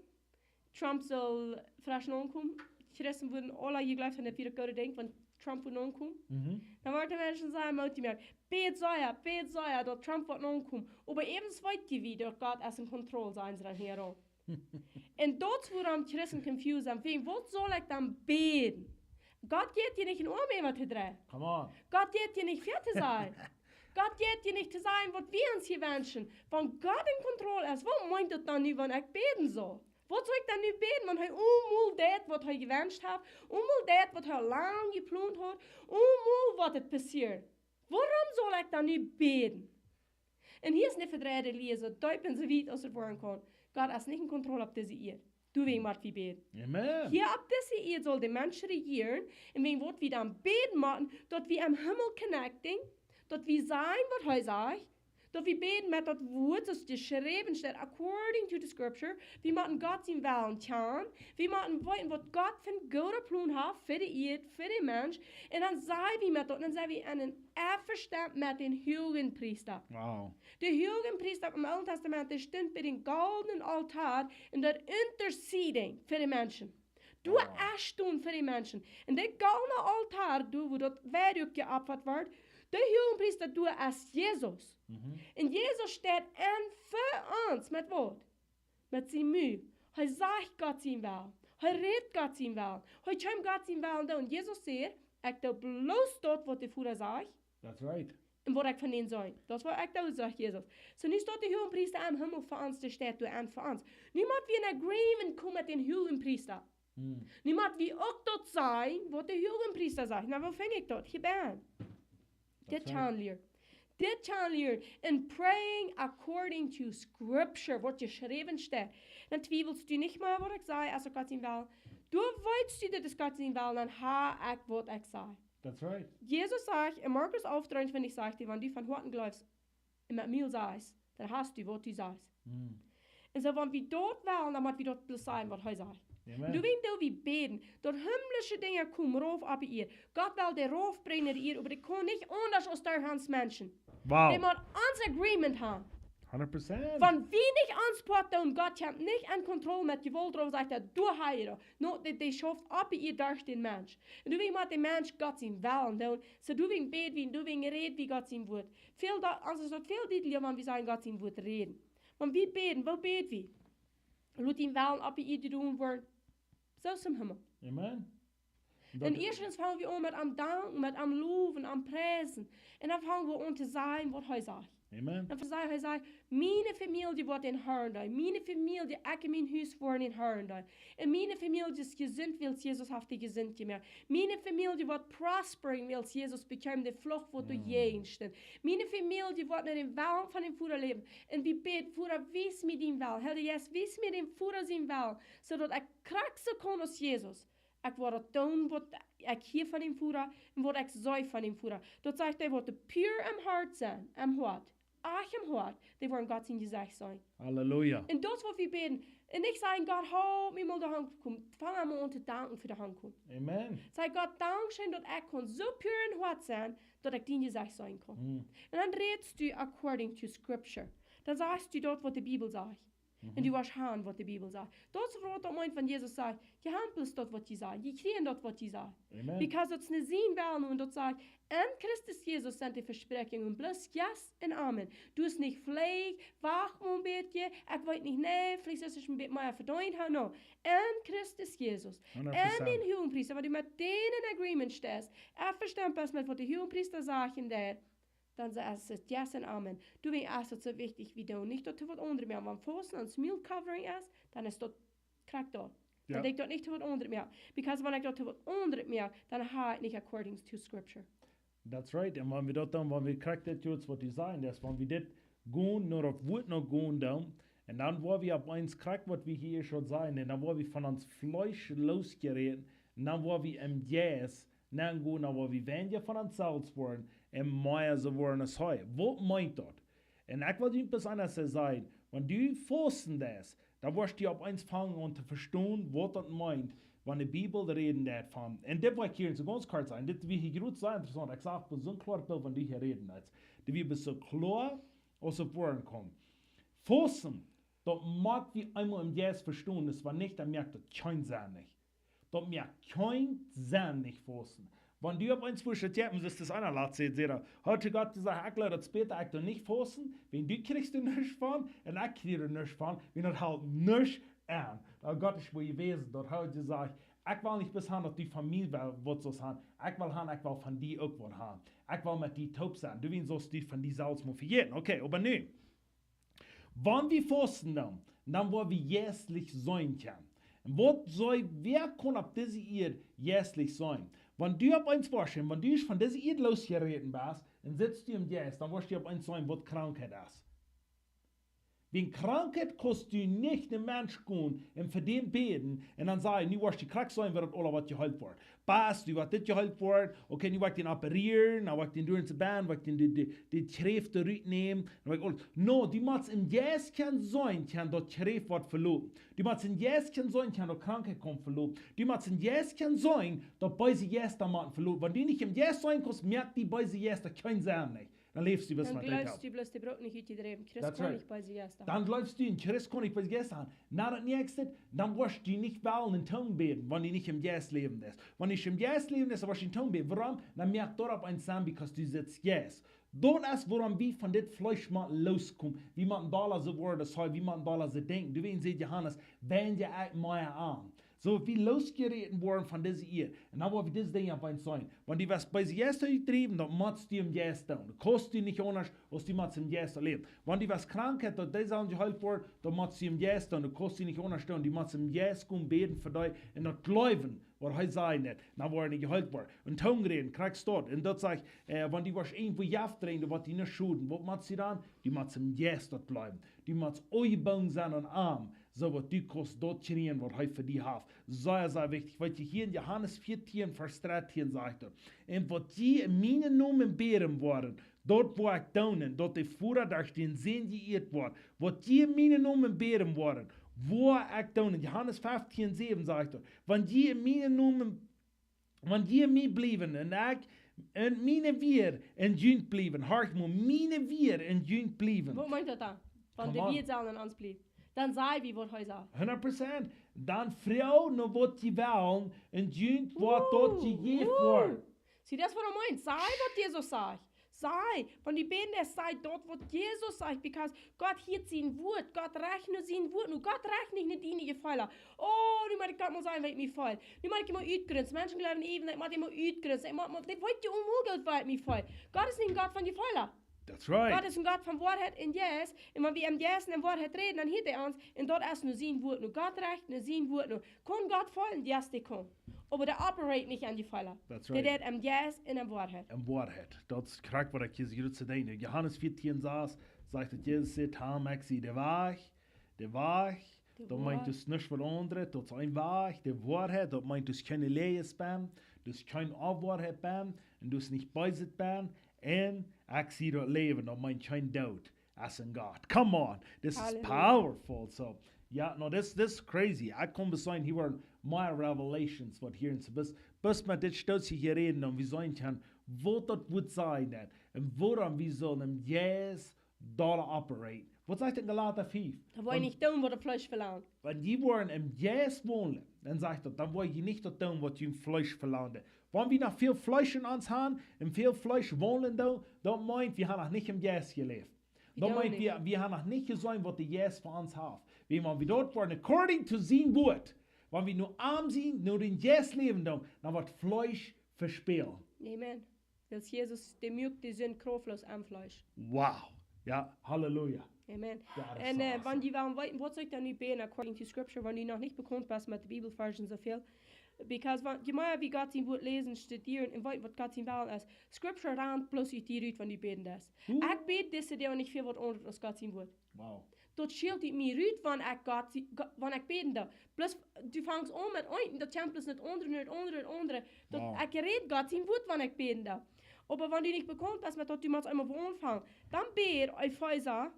Trump soll frisch ankommen. Die Christen würden alle hier gleich an der vierte Gott denken, wenn Trump wird ankommen. Dann wollten Menschen sagen, bet sei ja, dass Trump wird ankommen. Aber eben zweit die wieder, Gott ist in Kontrolle sein, sie dann hier auch. Und dort wurden die Christen confused, wegen wo soll ich dann beten? Gott geht dir nicht in Ohrmeer zu drehen. Come on. Gott geht dir nicht fertig sein. Gott geht dir nicht zu sein, was wir uns hier wünschen. Wenn Gott in Kontrolle ist, was meint das dann nicht, wenn ich beten soll? Was soll ich dann nicht beten, wenn ich unmul das, was ich gewünscht habe, unmul das, was ich lange geplant habe, unmul, was das passiert? Warum soll ich dann nicht beten? Und hier ist eine verdrehte Lese, deutlich so weit aus der Wohnung kommt. Gott ist nicht in Kontrolle auf diese Erde. Du wegen was wir beten. Amen. Hier auf diese Erde soll der Mensch regieren, und wegen was wir dann beten machen, dort wir am Himmel connecting, dort wir sein, was er sagt, dort wir beten mit das Wort, das geschrieben steht, according to the scripture, wir machen Gott sein Willen tun, wir machen wollen, was Gott für einen guten Plan hat, für die Erde, für den Mensch, und dann sagen wir mit dort, dann sagen wir einen Einverstand mit den heiligen Priester. Wow. Der heilige Priester im Alten Testament, der steht bei dem goldenen Altar und der interceding für die Menschen. Du hast tun für die Menschen. Und der goldene Altar, wo das Werk geopfert wird, der heilige Priester, du als Jesus. Und Jesus steht an für uns mit Wort. Mit seinem Mühe. Er sagt Gott sein Willen. Er redet Gott sein Willen. Er kommt Gott sein Willen. Und Jesus sagt, ich tue bloß dort, was der Vater sagt. That's right. Und was ich von ihnen soll. Das war ich da, sagt Jesus. So nicht dort der hohen Priester am Himmel für uns, der steht du an für uns. Niemand wie in Agreement kommen mit den hohen Priester. Niemand wie auch dort sein, was der hohen Priester sagt. Na, wo fänge ich dort? Hier bin. Das kann wir. Das kann wir. In praying according to scripture, was geschrieben steht. Dann zweifelst du nicht mehr, was ich sage, als Gott ihn will. Du weißt du, dass Gott ihn will, dann habe ich, was ich sage. That's right. Jesus sagt, in Markus 11:23 sagt er, wenn du von Horten glaubst und mit mir sagst, dann hast du, was du sagst. Und so, wenn wir dort wollen, dann muss wir dort bloß sein, was er sagt. Amen. Du willst wie beten, dort himmlische Dinge kommen rauf ab ihr. Gott will der rauf bringen ihr, aber die kann nicht anders als der Hans Menschen. Wow. Die muss uns Agreement haben. 100%. Wenn wir nicht ansporten und Gott hat nicht an Kontrolle mit Gewalt drauf, sagt er, du heire. No, die schafft ab ihr durch den Mensch. Und du willst mit dem Mensch Gott sein Willen tun. So du willst beten, wie du willst reden, wie Gott sein Wort. Also es wird viel deutlicher, wenn wir sagen, Gott sein Wort reden. Wenn wir beten, wo beten wir? Lass ihn Willen ab ihr tun wollen. So zum Himmel. Amen. Und erstens fangen wir an mit am Danken, mit am Loben, am Preisen. Und dann fangen wir an zu sagen, was er sagt. Amen. Dan zei hij, mijn familie wordt in Herndijk. Mijn familie, ik en mijn huis worden in Herndijk. En mijn familie is gezond, wil Jesus heeft die gezond gemaakt. Mijn familie wordt prospering, wil Jesus bekijken de vlucht voor de jensten. Mijn familie wordt naar de wel van de voeder leven. En wie beet, voeder, wees me die wel. Herr Jezus, wees me die voeder zijn wel. Zodat ik krachten kan als Jezus. Ik word het doen wat ik hier van hem voeder en wat ik zou van hem voeder. Dat zegt hij, wat de puur am hart zijn, am hart. echt im Hart, die wollen Gott sein Gesicht sein. Halleluja. Und das, was wir beten, und nicht sagen, Gott, halt mir mal die Hand kommen. Fangen wir an zu danken für die Hand kommen. Amen. Sag Gott, Dankeschön, dass ich kann so pur in Hart sein, dass ich dein Gesicht sein kann. Und dann redest du according to Scripture. Dann sagst du dort, was die Bibel sagt. Und du wirst hören, was die Bibel sagt. Das ist was meint, wenn Jesus sagt, je handelt dort, was die sagt. Je kriegen dort, was die sagt. Amen. Because das nicht sehen werden und dort sagt, in Christus Jesus sind die Versprechungen bloß yes und Amen. Du ist nicht pfleg, wach mal ein bisschen, ich weiß nicht, nee, vielleicht ist es ein bisschen mehr verdient, no. In Christus Jesus. 100%. In den Hohenpriester, wenn du mit denen in Agreement stehst, verstehst was mit, was die Hohenpriester sagen, der, dann sagst du yes und Amen. Du bist so wichtig wie du. Nicht, dass du was anderes mehr. Wenn Pfosten und Meal Covering ist, dann ist dort Krack dort. Ja. Dann denk dort nicht, was anderes mehr. Because wenn ich dort was anderes mehr, dann habe ich nicht according to Scripture. That's right. Und wenn wir dort dann, wenn wir korrekt das jetzt, was die sagen, das, wenn wir das gehen, nur auf Wut noch gehen, dann, und dann, wo wir ab eins korrekt, was wir hier schon sagen, und dann, wo wir von uns Fleisch losgereden, und dann, wo wir im Jäs, dann gehen, wo wir weniger von uns selbst worden, und mehr so worden als heu. Was meint das? Und ich will etwas anderes sagen. Wenn du fasten das, dann wirst du ab eins fangen und zu verstehen, was das meint, wenn die Bibel reden davon. Und das will ich hier so ganz kurz sagen. Das will hier gut sein, interessant. Ich sage, so ein klares Bild, wenn du hier reden willst. Das wird so klar, als auf Wort kommen. Fasten, das mag wie einmal im Jahr verstehen, das war nicht, dann merkt das kein Sinn nicht. Das merkt kein Sinn nicht fasten. Wenn du auf eins fürchtet, ist das einer laut sehen, heute Gott gesagt, ich lade das später, ich doch nicht fasten, wenn du kriegst du nichts von, und ich kriege nichts von, wenn das halt nichts an. Da Gott ist wohl gewesen, dort hat gesagt, ich will nicht bis haben, dass die Familie wird so sein, ich will von dir auch was haben. Ich will mit dir taub sein, du willst die von dir selbst motivieren, okay, aber nee. Wenn wir fasten dann wollen wir jährlich sein können. Wer kann ab diese Eid jährlich sein? Wenn du auf eins vorstellen, wenn du von dieser Eid losgereden bist, und sitzt du im Jäst, dann wirst du auf eins sein, was Krankheit ist. Wenn Krankheit kostet du nicht den Mensch gehen und für den beten und dann sagen, du wirst die krank sein, wird alles, was geheilt wird. Pass, du wirst das geheilt wird, okay, du wirst den operieren, dann wirst den durch die Bahn, wirst den die Kräfte rücknehmen. No, die muss im Jäst kann sein, kann dort Kräfte wird verloren. Die muss im Jäst kann sein, kann dort Krankheit kommen verloren. Die muss im Jäst kann sein, dort bei sie Jäst dann verloren. Wenn die nicht im Jäst sein kannst, merkt die bei sie Jäst kein Sinn nicht. Dann lebst du bis Dann mit glaubst du bloß, die braucht nicht übertreiben. Christ That's kann right. nicht bei sie erst. Dann läufst du in Christ kann ich bei Gäste an. Na, das nächste, dann wirst du nicht wählen in Tongue beten, wenn du nicht im Yes leben lässt. Wenn ich im Yes leben lässt, wirst du in Tongue beten. Warum? Dann merkt dort ein Sam, because du sitzt Yes. Dort ist, woran wir von dem Fleisch mal loskommen. Wie man da so Worte sagt, wie man da so denkt. Du weißt, Johannes, wenn dir mehr an. So wie losgereden worden von dieser Ehe. Und dann wollen wir das Ding auf eins sein. Wenn die was bei sich erst getrieben, dann machst du im Jäst down. Du kostet die nicht anders, als die machst im Jäst leben. Wenn die was krank hat, dann das auch geheilt worden, dann machst du im Jäst down. Du kostet die nicht anders, die machst im Jäst kommen, beten für dich und das Glauben, was er sagen hat, dann war er nicht geheilt worden. Und Tongue reden, kriegst du dort. Und dort sag ich, wenn die was irgendwo jaft drehen, dann wird die nicht schuden. Was machst du dann? Die machst im Jäst dort bleiben. Die machst euch sein und arm. So wat du kost dort kriegen, was hij für die hat. Sehr, sehr wichtig. Weil hier in Johannes 14, Vers 13 sagt er. Und was die in meinen Namen beten worden, dort wo ich daunen, dort die Führer durch den Sinn geirrt worden, was die in meinen Namen beten worden, wo ich daunen. Johannes 15, 7 sagt er. Wenn die in meinen Namen, wenn die in mir blieben, und ich, und meine wir in Jünd blieben, hört mal, meine wir in Jünd blieben. Wo meint er da? Wenn Come die on. wir sollen ans blieb. Dann sei wie was er sagt. 100%. Dan Frau, no wat die wollen, en Jünd, wat dort gegeben wordt. Sieh, das, was er meint. Sei, was Jesus sagt. Sei. Von die Beten, der sei dort, was Jesus sagt. Because Gott hielt sein Wort. Gott rechnet sein Wort. Und Gott rechnet nicht die Fehler. Oh, die mag ich gerade mal sagen, weil ich mich fall. Die mag ich immer utgrenzen. Menschen glauben eben, ich mag immer utgrenzen. Die wollt ihr unmöglich, weil ich mich fall. Gott ist nicht ein Gott von die Fehler. That's right. Gott ist ein Gott von Wahrheit in Yes. Und wenn wir im Yes und in Wahrheit reden, dann hört er uns. Und dort ist nur sein Wort. Nur Gott recht, nur sein Wort. Nur kann Gott folgen, yes, die kann. Aber der operate nicht an die Fehler. That's Der right. redet im Yes und im Wahrheit. En waarheid. Dat is correct wat ik je hier te denken. Johannes 14 sagt dat Jezus zegt, ik zie de weg. De Dat meint Wahrheit. dus niks veranderen. Dat is een weg. De waarheid, dat meint dus keine Lees ben. Dus kein Afwaarheid ben. En dus niet bijzit ben. En ich sehe das Leben und mein kein Tod als in Gott. Come on, this is Hallelujah. powerful. So, yeah, no, this is crazy. Ich komme sein, hier waren meine Revelations, was hier ist. Bis man das stolz hier reden und wir sagen kann, wo das wird sein, net, und woran wir sollen im Yes Dollar operate. Was sagt denn Galater 5? Da wollen nicht tun, was der Fleisch verlangt. Wenn die wollen im Yes wohnen, dann sagt er, dann wollen die nicht das tun, was die im Fleisch verlangen. Wenn wir noch viel Fleisch in uns haben und viel Fleisch wohnen, dann meint wir haben noch nicht im Yes gelebt. Dann meint wir haben noch nicht gesehen, was die Yes für uns hat. Wenn wir dort waren, according to sein Wort, wenn wir nur arm sind, nur den Yes leben, dann wird Fleisch verspielt. Amen. Als Jesus, der mögt die sind kraftlos am Fleisch. Wow. Ja, Halleluja. Amen. Ja, das En ist awesome. wenn die waren weiten, was soll ich dann nicht beten, according to scripture, wenn die noch nicht bekannt was mit der Bibelversion so viel. Because wenn die mehr wie Gott sein Wort lesen, studieren und weiten, was Gott sein Wort ist, scripture rannt bloß durch die Rüt, wenn die beten das. Ich bete das dir nicht viel was anderes als Gott sein Wort. Wow. Dort schielt ich mir Rüt, wenn ich beten da. Plus, du fängst an mit einen, der Tempel ist nicht andere. Wow. Ich gerät Gott sein Wort, wenn ich beten da. Aber wenn du nicht bekannt bist, mit dort du musst einmal anfangen, dann bete Epheser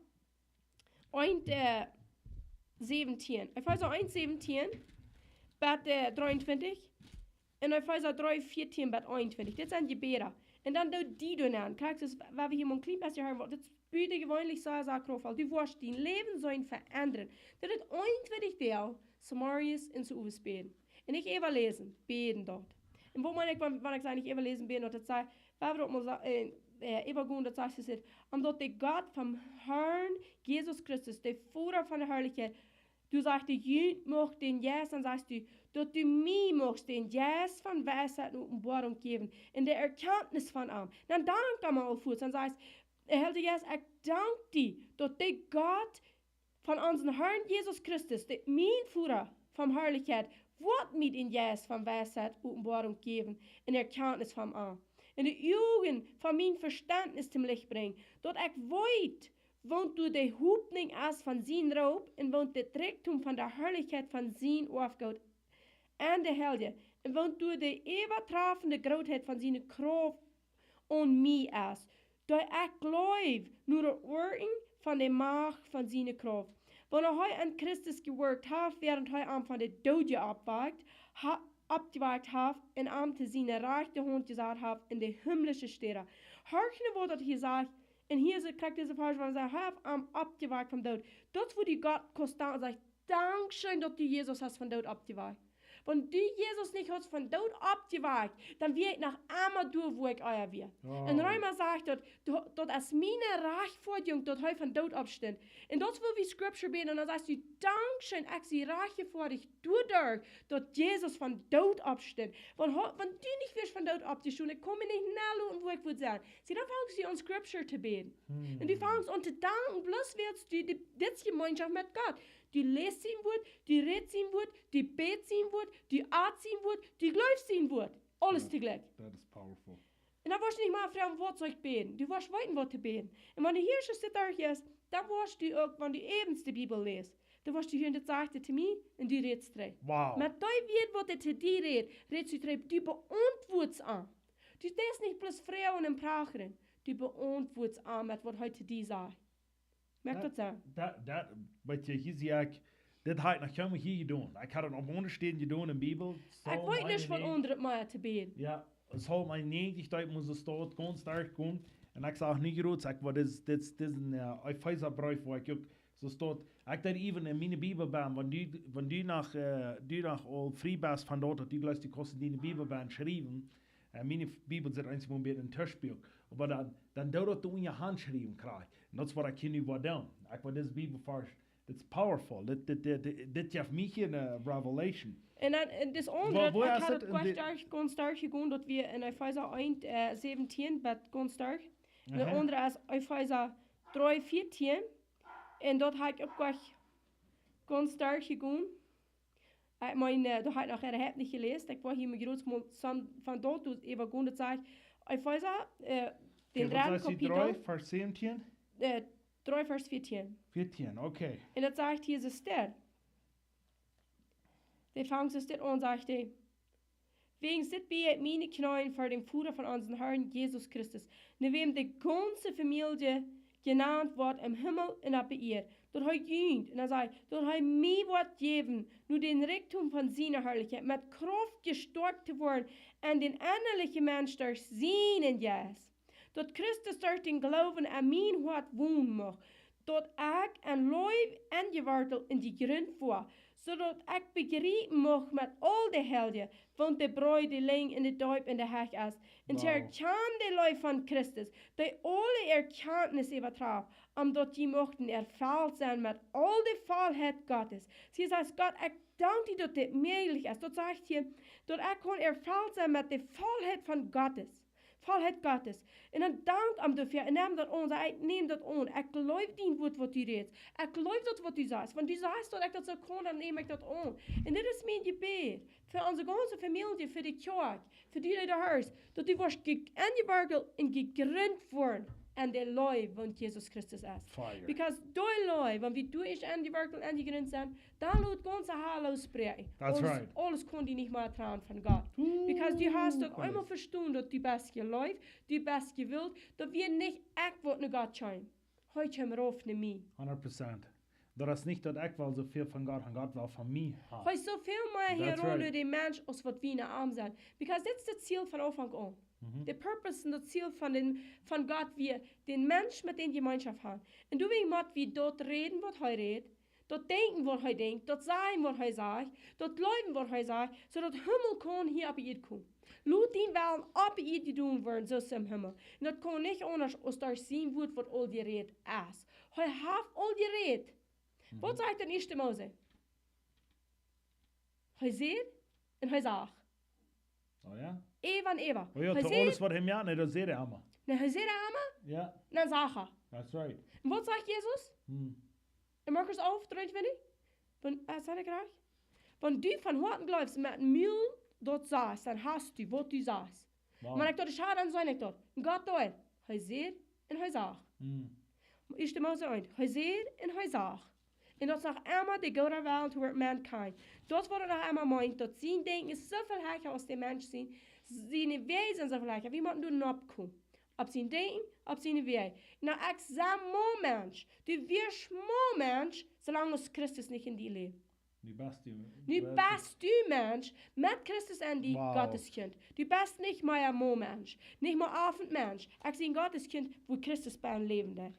1,17. Epheser 1,17, Bett 23. Und Epheser 3,14, Bett 21. Das sind die Bäder. Und dann die an. Kriegst du, weil wir hier mal ein klein bisschen hören, das würde gewöhnlich sein, sagt Krofel. Du wirst dein Leben sollen verändern. Das ist 21 der Samarias in zu beten. Und ich eben lesen, beten dort. Und wo man, wenn ich sage, ich eben lesen, beten dort, das sei, weil wir dort mal übergehen, das heißt, es dort der Gott vom Herrn Jesus Christus, der Vater von der Herrlichkeit, du sagst, du möchtest den Yes, dann sagst du, dass du mir möchtest den Yes von Weisheit und Offenbarung geben, in der Erkenntnis von ihm. Dann dankt man auf Fuß, dann sagst du, Herr Yes, ich danke dir, dass der Gott von unserem Herrn Jesus Christus, der mein Vater von Herrlichkeit, wird mir den Yes von Weisheit und Offenbarung geben, in der Erkenntnis von ihm. In die Augen von mein Verständnis zum Licht bringen, dort ich weet, wohnt du der Hupning aus von sein Raub und wohnt der Tricktum von der Herrlichkeit von sein Aufgaut an der Helge und wohnt du der übertreffende Großheit von seiner Kraft und mir aus. Da ich glaub, nur der Worten von der Macht von seiner Kraft. Wenn er an Christus gewirkt hat, während er am von der Doge abgewagt hat, in am zu seiner rechte Hand gesagt hat, in der himmlische Städte. Hörchen, wo das hier sagt, und hier kriegt diese Frage, wenn er hat am abgewagt vom Tod. Dort, wo die Gott konstant sagt, Dankeschön, dass du Jesus hast von Tod abgewagt. Wenn du Jesus nicht hast von Tod abgewagt, dann wird ich nach einmal durch, wo ich euer wird. Oh. Und Römer sagt dort, dort ist meine Reichforderung, dort heu von Tod abstehen. Und dort, wo wir Scripture beten, und dann sagst du, Dankeschön, ich sie reiche vor dich, du dort Jesus von Tod abstehen. Wenn du nicht wirst von Tod abstehen, dann komme ich nicht näher und wo ich würde sagen. Sie, dann fängst du an Scripture zu beten. Und du fängst an zu danken, bloß wirst du die Gemeinschaft mit Gott. Du lest sein Wort, du redest sein Wort, du betest sein Wort, du atmest sein Wort, du glaubst sein Wort. Alles zugleich. That is powerful. Und dann wirst du nicht mal fragen, was soll ich beten. Du wirst weiten, was zu beten. Und wenn du hier schon sitzt, dann wirst du auch, wenn du eben die Bibel liest, dann wirst du hier das sagt zu mir und du redest drei. Wow. Mit dem Wort, was er zu dir redet, redest du drei, du beantwortest an. Du stehst nicht bloß Frauen und Braucherin, du beantwortest an, mit was heute dir sagt. Merkt das an? But hier zie ik, dit had ik nog helemaal hier gedaan. Ik had het op onderstehen gedaan in de Bibel. Ich weiß nicht, was andere mal zu beten. Ja, es hat mein 90 Zeit muss es dort ganz stark gehen. Und ich sage nicht gut, sag, was das ein Epheserbrief, wo ich so steht. Ich da even in meine Bibelbahn, wenn du nach all frei bist von dort, die gleich die Kosten, die in der Bibelbahn schreiben, meine Bibel sind eins mal ein Tischbuch. Aber dann dort du in your Hand schreiben krieg. Und das war ich nicht was down. Ich war das Bibelvers, that's powerful. Das gibt mich eine Revelation. En dan das andere, Wo ich ist had het? het ganz stark gegaan dat we in Epheser 1, 17 bet ganz stark. En de Aha. andere is Epheser 3, 14. En dat had ik ook ganz stark gegaan. Ik mijn, dat had ik nog helemaal niet gelezen. Ik was hier met groot van dort dus even gaan. Dat zei Epheser, den dritten Kapitel, 3, vers 17? 3 vers 14. 14, okay. En dat zegt hier ze ster. Die vangt ze dit aan, zegt hij. Wegen sit bij meine Knien voor den Vater von unserem Herrn Jesus Christus. Ne wem de ganze Familie genannt wordt im Himmel en op de eer. Dat hij junt en hij zei, dat hij mij wordt geven, nu den Reichtum von seiner Herrlichkeit, met Kraft gestärkt te worden en den innerlichen Mensch durch seinen Jes. Dat Christus durch den Glauben an mijn hart wohnen mag, dat ik en leib ingeworteld in die grond voor, zodat ik begrijpen mag met al de helden, want de bruid die ling in de duip in de heg is. En ter erkennen de lui van Christus, die alle erkenntnis übertraf, omdat die mochten erfüllt zijn met al de volheid Gottes. Sie zegt, God, ik dank je dat dit mogelijk is. Dat zegt je, dat ik kon erfüllt zijn met de volheid van Gottes. Volheid Gottes. En dan dank hem dafür. En neem dat on. Ik neem dat on. Ik geloof die woord wat u redt. Ik geloof dat wat u zegt. Want u zegt dat ik dat zo kon, dan neem ik dat on. En dit is mijn gebed. Voor onze ganze familie, voor de kerk, voor die de huis. Dat u wordt ingeburgerd en gegrond worden. En de lui van Jesus Christus is. Fire. Because die lui, want wie du is ingeburgerd en gegrond zijn, dan laat ganze Hallo spreken. That's right. Alles kon die niet meer trauen van God. Because du hast doch einmal verstanden, dass du best geläuft, du best gewillt, dass wir nicht echt wat naar God zijn. Heute haben wir auf ne mij. 100%. Dat is niet dat ik wel zoveel van God wel van mij had. Heute so viel mehr hier That's rond right. de mens als wat wir naar arm zijn. Because dit is het ziel van Anfang an. De purpose en het ziel van God, wie den Mensch met den Gemeinschaft haben. En du wie moet wie dort reden wat hij redt, dat denken wat hij denkt, dat zeggen wat hij zegt, dat leven wat hij zegt, zodat Himmel kan hier op je komen. Laat die wel op je doen worden, zoals im Himmel. En dat kan niet anders als daar zien wordt wat al die reed is. Hij heeft al die reed. Wat zegt de eerste Mose? Hij ziet en hij zegt. Oh ja? Eva en Eva. Oh ja, Hij to ziet, alles wat hem ja, nee, dat zei hij allemaal. en hij ziet allemaal, Ja, en dan zegt hij. that's right. En wat zegt Jezus? In Markus 11, 23. Zeg ik graag? Want du van harten geloofst met mil dat zegt, dan hast du wat du zegt. Wow. Maar ik dat is hard en zijn ik dat. God doet. Hij ziet en hij zegt. Is de Mose eind. Hij ziet en hij zegt. En dat zegt allemaal de goede wereld toward mankind. Dat wordt er allemaal meint, dat zijn denken zoveel hechter als de mens zijn. Zijn wezen zoveel hechter. Wie moeten doen opkomen? Op zijn denken, op zijn wezen. Nou, ik zeg mens. Du wirst mens, zolang als Christus niet in die leeft. Nu bist du mens, met Christus en die Wow. Gotteskind. Du bist niet meer een mens, niet meer avondmens. Ik zie een Gotteskind, wo Christus bij een levende.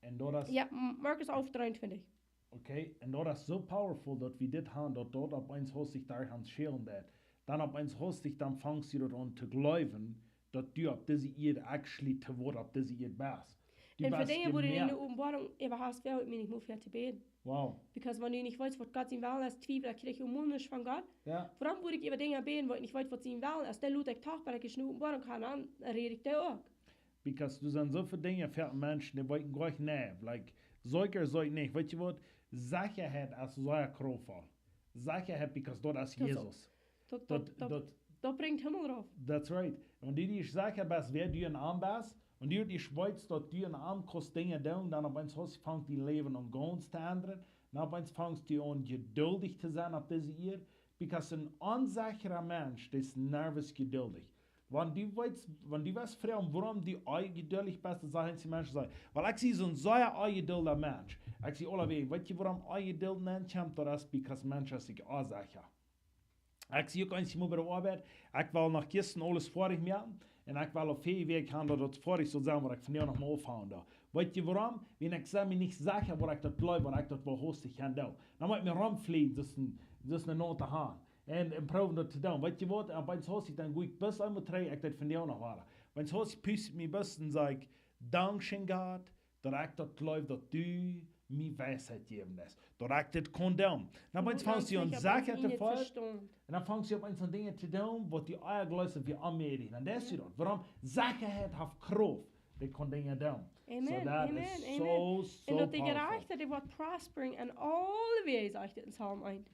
En dat is, Ja, Markus 11, 23. okay, en dat is zo powerful dat we dit gaan, dat dort op eens host zich daar gaan scheren dat. Dan op eens host zich, dan fangst je dat aan te geloven, dat du op deze eer actually te worden op deze eer best. Du En voor best dingen worden in gemerkt. de openbaring even haast wel, ik niet meer veel te beden. Wow. Because wanneer je niet weet wat God zijn wel is, twijfel ik krijg je onmogelijk van God. Ja. Vooral moet ik even dingen beden, wat ik niet weet wat zijn wel is. Dan laat ik toch, maar ik in de openbaring gaan aan, dan red ik daar ook. Because du zijn zoveel dingen voor mensen die weten gleich nee. Like, zeker niet. Weet je wat? Zekerheid als zo'n krofval. Zekerheid, because dat is Dat is Jezus. Dat brengt Himmel erop. That's right. Und die ist sicher, dass wer du ein Arm bist, und die Schweiz, dass du ein Arm kannst Dinge tun, dann auf eins fängt die Leben an ganz zu ändern, dann auf eins fängst du an geduldig zu sein auf diese Ehe, because ein unsicherer Mensch ist nervös geduldig. Wenn du weißt, Frau, warum du geduldig bist, dann sagen die Menschen, weil ich sehe so ein sehr geduldiger Mensch. Ich sehe alle Wege, weißt du, warum geduldig nennt, das ist, because Menschen sich unsicher. Ik zie ook eens bij de arbeid. Ik wil nog gisteren alles vorig maken. En ik wil op 4 weken gaan dat het vorig zal zijn wat ik vandaag nog maar ophouden. Weet je waarom? Wanneer ik zeg me niet zeggen wat ik dat blijf, wat ik dat wel hostig kan doen. Dan moet ik me rumvliegen, dus een noot te gaan. En proberen dat te doen. Weet je wat? En bij het hostig dan gooi ik best eenmaal terug, ik dat vandaag nog waren. Bij het hostig puist me best en zeg ik, dankzij God, dat ik dat blijf, dat du mij wijsheid geven is. Dat ik dit kon doen. Dan bij het fangst je een zaken te vallen. En dan fangst je op een van dingen te doen, wat die eigenlijk weer aanmedigen. En dat is je dat. Waarom? Zekerheid heeft kracht. Die kan dingen doen. Amen, So that amen, is amen. so En dat de powerful. gerechte, die wordt prospering en alle wees, zegt het in Psalm 1.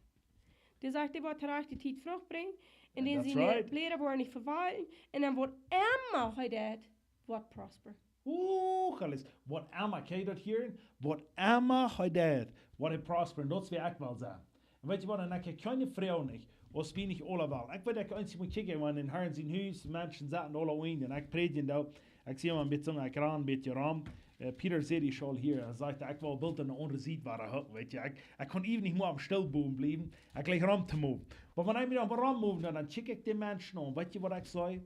Die zegt, die wordt terecht die tijd vrucht brengen. En die That's zijn right. leren worden niet vervallen. En dan wordt Emma, hij dat, wordt prosper. Oeh, alles. Wat Emma, kan je dat horen? Wat Emma hij deed, wat hij prosper. En dat is wie ik wil zijn. En weet je wat, en ik heb keine vrouw niet. was bin ich alle wel. Ich würde eins mal kijken, want in Herren zijn huis, mensen zaten alle winden. Ik predigen daar. Ik zie hem een beetje, ik raam een beetje raam. Peter zei die schon hier, er sagte, ich war bald an der anderen Seite war, weet je. Ich kon even nicht mehr am Stillboden bleiben, ich gleich ram zu move. Aber wenn ich mich am ram move, dann check ich die Menschen an, weet je was ich sage?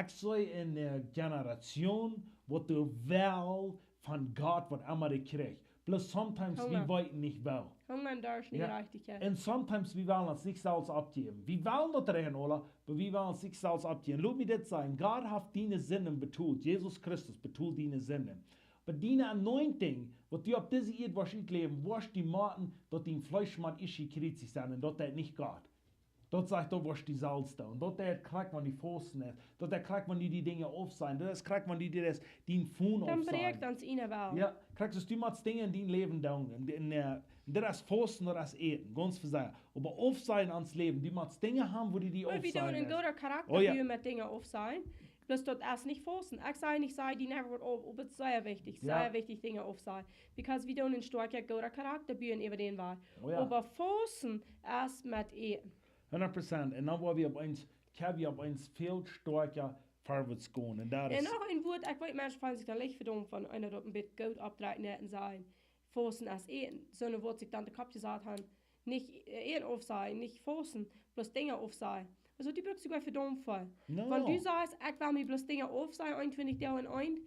Ich sage in der Generation, was du will von Gott, was immer die kriegt. Plus sometimes Hunger. wir wollten nicht will. Hunger da ist nicht Ja. richtig. Ja. And sometimes wir wollen uns nicht selbst abgeben. Wir wollen das rein, oder? Aber wir wollen uns nicht selbst abgeben. Lass mich das sagen, Gott hat deine Sinnen betont. Jesus Christus betont deine Sinnen. Aber deine Anointing, was du auf diese Erde wahrscheinlich leben, wirst die Maten, dass dein Fleischmann ist, gekriegt sein, und das nicht Gott. Dort sagt er, was die Salz da. Und dort kriegt man die Pfosten nicht. Dort kriegt man die Dinge auf sein. Dort kriegt man die das, den Fuhn Dann auf sein. prägt uns ihnen wel. Ja, kriegst du mal Dinge in dein Leben da. Und das ist Pfosten oder das Eten, ganz versagt. Aber auf sein ans Leben, die mal Dinge haben, wo die auf Und wir tun sein ein ist. guter Charakter Oh ja. für mit Dingen auf sein. Bloß dort erst nicht forcen. Ich sage nicht, die never wird auf, aber es ist sehr wichtig, Ja. sehr wichtig Dinge auf sein. Because wir tun ein starker guter Charakter bühen über den war. Oh ja. Aber forcen erst mit Eten. 100%. Und dann wollen wir auf uns viel stärker vorwärts gehen. Und das En ist, nog een woord, ik weet mensen van zich dan licht verdom van einer dat een beetje goed opdraaien en zijn. Forsen als eten. Zo'n woord zich dan de kop gezet hebben. Niet eten auf sein, nicht forsen, bloß Dinge auf sein. Also die brauchst du gar verdom voll. no. Wenn du sagst, ich will mir bloß Dinge auf sein, und wenn ich dir ein,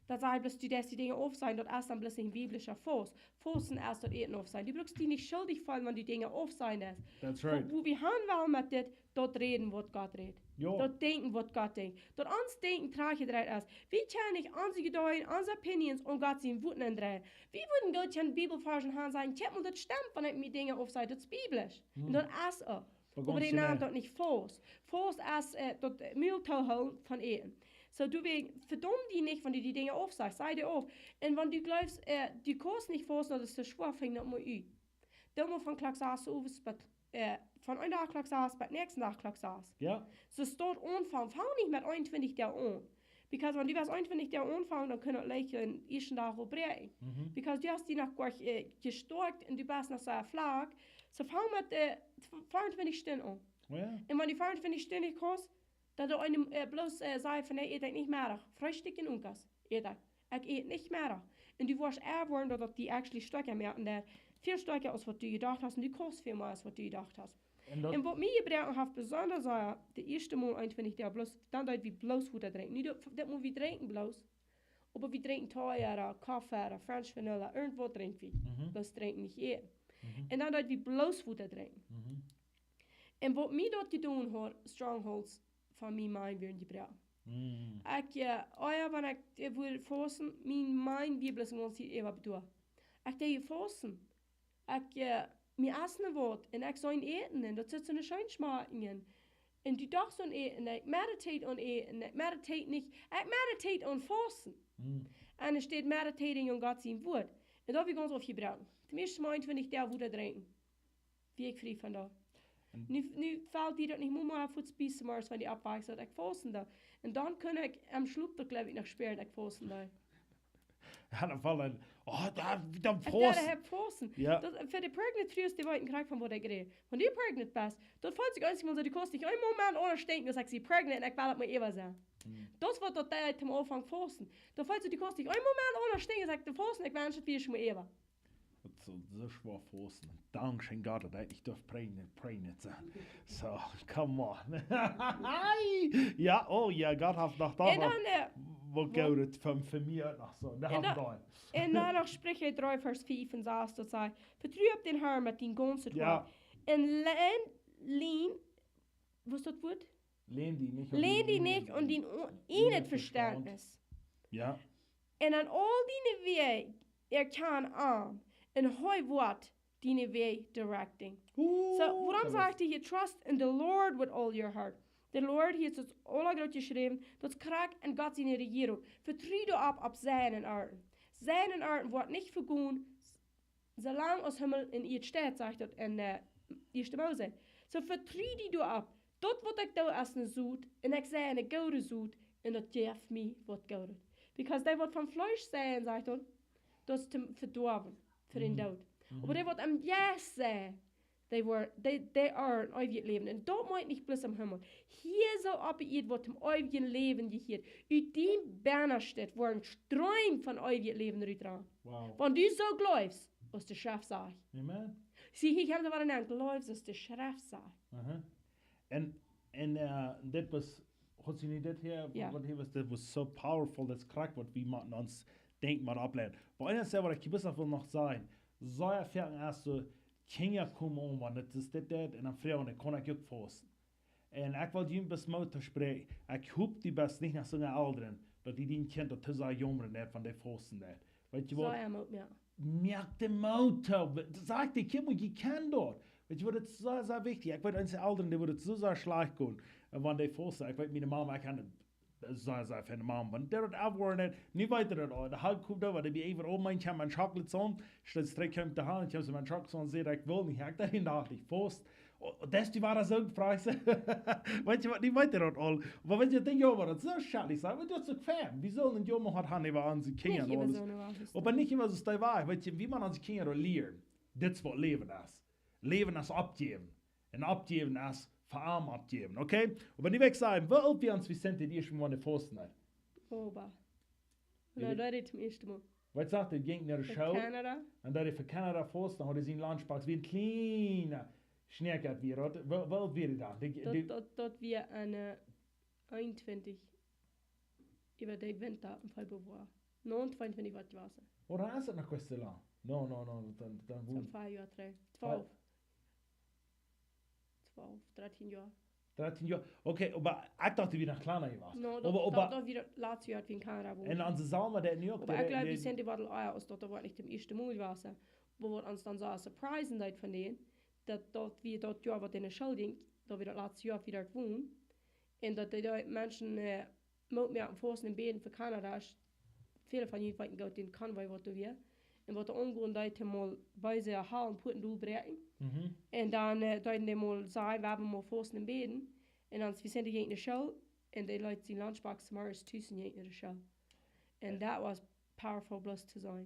dann sag ich bloß, du darfst die Dinge auf sein, dort erst dann bloß ein biblischer Fors. Forsen erst dort eten auf sein. Du brauchst die nicht schuldig fallen, wenn die Dinge auf sein ist. That's right. Wo wir haben wollen mit dit, dort reden, was Gott redet. Ja. Dort denken, was Gott denkt. Dort ans denken, trage ich aus. Wie kann ich unsere Gedanken, unsere Opinions und Gott sein Wuten andrehen? Wie würden Gott kann Bibelforschen haben sagen, ich hab mal das stimmt, wenn ich mir Dinge aufsage, das ist biblisch. Und dann erst auch. Aber die namen dort nicht Fors. Fors erst dort Mühltau holen von Eten. So du verdumm die nicht, wenn du die Dinge aufsagst, sei dir auf. Und wenn du glaubst, du kannst nicht Fors, dann ist das schwer, fängt das mal an. Dann mal von Klaxas auf, von einem Tag Klaxas, bis nächsten Tag Klaxas. Ja. So stort anfangen, fang nicht mit 21 der an. Because wenn du was 21 der anfangen, dann können wir den ersten Tag auch brechen. Because du hast die noch gar gestorkt und du bist noch so flag. So fang mit 25 Stunden an. Oh ja. Und wenn die 25 Stunden kost, dann du einem bloß sagen von, ich denke nicht mehr, Frühstück in Unkas. Ich eat nicht mehr. Und du wirst erwarten, dass die actually Stücke mehr und der viel stärker als was du gedacht hast und du kostet viel mehr als was du gedacht hast. En dat, En wat mij gebruiken heeft besonders de eerste maand vind ik daar bloos, dan dat we bloos voeten drinken. Niet dat moet we drinken bloos. Maar we drinken thee, koffie, French vanilla, irgendwas drinken we. Bloos drinken niet eten. En dan dat we bloos voeten drinken. En wat mij dat gedaan had, strongholds van mijn mind weer gebruiken. Wanneer ik wil forsen, mijn mind weer bloos gewoon zien even bedoel. Ik deed je forsen. Mir essen wordt en ik zou eten en dat zit zo'n schijnsmaken. En die dag zo'n eten, ik meditate aan eten, ik meditate niet, ik meditate aan fasten. En er staat meditating aan God zijn woord. En dat heb ik ons afgebruikt. Ten eerste moment vind ik daar woede drinken. Wie ik vrij van dat. Nu valt die dat niet meer maar voor het spiezen, maar als die afwijkt, dat ik fasten dat. En dan kan ik am Schlup dat geloof ik nog spelen dat ik fasten dat. ja, dan vallen, dan Ik daar frost. heb fasten. Ja. Voor de pregnant vrouwen die weten krijg van wat ik reed. Wanneer je pregnant bent, dat valt zich eens iemand die kost niet een moment ondersteken als ik zie pregnant en ik wil het maar even zijn. Dat is wat dat tijd te aanvang fasten. Dan valt zich die kost niet een moment ondersteken als ik de fasten ik wens het weer maar even. So schwer fasten. Dankeschön Gott, dass ich darf pregnant sein. So, come on. Ja, oh ja, Gott hat noch da. En dan, Wat goudt van mij nog zo? Dat En heb dan- ik en dan nog spreek je 3 vers 5 en 6 dat zei, vertrouw op den Herr met den ganzen Ja. Tag. En leen, was dat woord? Leen die niet. Leen die niet aan den in het Verständnis. Ja. En aan al die Wege kan aan. En hij wordt die Wege directing. So, waarom zegt hij, je trust in the Lord with all your heart. De Lord heeft het alle groot geschreven, dat krak en God zijn regering. Vertrouw op zijn aarden. Zijn aarden wordt niet vergoen, zolang als Himmel in ihr staat, zegt dat in Eerste Mose. So vertrouw die op. Dat wat ik doe als een zoet, en ik zei een gouden zoet, en dat geeft mij wat gouden. Because dat wat van vlees zijn, zegt dat is te verdorven, voor een dood. Maar dat wat am yes zei, they are ein ewiges Leben. Und dort meint nicht bloß am Himmel. Hier soll aber ihr, was im ewigen Leben gehört. Uit die Berner steht, wo ein Strom von ewiges Leben dran. Wow. Wenn du so glaubst, was der Schrift sagt. Amen. Sieh, ich habe da einen glaubst, was der Schrift sagt. Uh-huh. And that was, what's you needed here? Yeah. What he was, that was so powerful, that's correct, what we machen uns denken, mal ableiten. Aber eines selber, ich muss will noch sagen, so erfahren erst so, Kinder kommen um, und das ist das, und dann früher, und dann kann ich auch fassen. Und ich will die bis Mutter sprechen, ich hoffe, die best nicht nach so einer Älteren, dass die Kind, dass diese Jüngeren nicht von der Fassen nicht. Weißt du So, was? ja. Merk den Motor, sag die Kinder, die kennen dort. Weißt du, was das ist so, so wichtig. Ich weiß, unsere Eltern, die würden so sehr schlecht gehen, wenn die Fassen, ich weiß, meine Mama, ich kann nicht, so für eine Mama, wenn der das abwartet, nicht weiter das, der Halt kommt over, der wie even, oh mein, ich habe mein Schokolade on, statt Strick kommt der Hand, ich habe so mein Schokolade on, sehe, ich will nicht, ich dahin nach, ich Fass, das die war das auch Preise, weißt du, was, nicht weiter das all, aber wenn ihr denkt, ja, das ist so schade, ich sage, das ist so gefährlich, wie sollen die Jungen hat, über unsere Kinder Nicht und immer alles, so eine aber nicht immer so ist das wahr, weißt du, wie man unsere Kinder lernt, das ist was Leben ist, Leben ist abgeben, und abgeben ist verarm abgeben, okay? Und wenn ich weg sagen, wie alt wir uns, wie sind die schon mal Fasten hat? Oba. Ja, Nou, dat is het eerste mal. Was sagt er, ging nach der Show, Canada. und da er für Kanada Fasten hat er seinen Lunchbox wie ein kleiner Schneekat wie er, wie alt wäre das? Dat wir eine 21 über den Winter im Februar. 29 wat was het. Oder ist das noch questo lang? No, dann Zo'n wohl 5 jaar terug. 12. 13 jaar. 13 Jahre. Okay, aber ich dachte, wie nach kleiner war. No, aber dat weer laatste jaar wie in Canada woont. und unsere Salma, der in New York, Aber ich glaube, die sind die Wadel Eier, als dat wirklich dem ersten Mal war. Wo wir uns dann so surprisen deit von denen, dass wir dort Jahr, was in der Schule ging, da wir das letzte Jahr wieder wohnen, und dass die Menschen mit mir am Forsten in Beden für Kanada, viele von ihnen wollten gehen den Konvoi, was du wir, und was der umgehen, da mal bei sich erhalten, Putten durchbrechen, und dann da die mal sagen, wir haben mal Forsten in Beden, und dann wir sind die in der Schule, und die Leute sind Lunchbox morgens tussen in der Schule, und that was powerful bloß zu sein.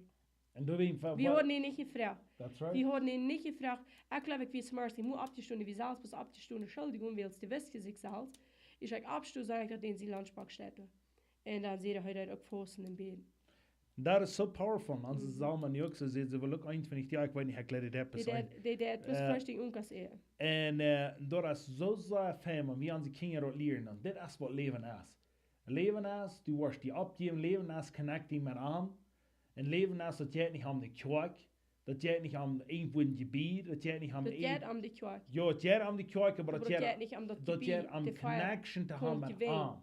Und du wie Wir haben ihn nicht gefragt. That's right. Wir haben ihn nicht gefragt. Ich glaube, wie es morgens, ich muss ab die Stunde, wie selbst bis ab die Stunde Entschuldigung, weil es die Weste sich selbst. Ich sage, abstuhl, sage ich, dass den sie Lunchbox steht. Und dann seht ihr heute auch Pfosten im Bett. That is so powerful. Unsere Salma in New York, so sie so, look, 21 Jahre, ich weiß nicht, ich erkläre dir etwas. Die bloß frühstück unkas eher. Und dort ist so sehr fame, wie unsere Kinder dort lernen. Und das ist, was Leben ist. Leben ist, du wirst die abgeben, Leben ist, connecting mit einem. En leven als dat jij niet aan de kerk, dat jij niet aan een in gebied, dat jij niet aan Dat jij aan de kerk. Ja, dat jij aan de kerk, maar dat jij niet aan dat jij aan connection te hebben met aan.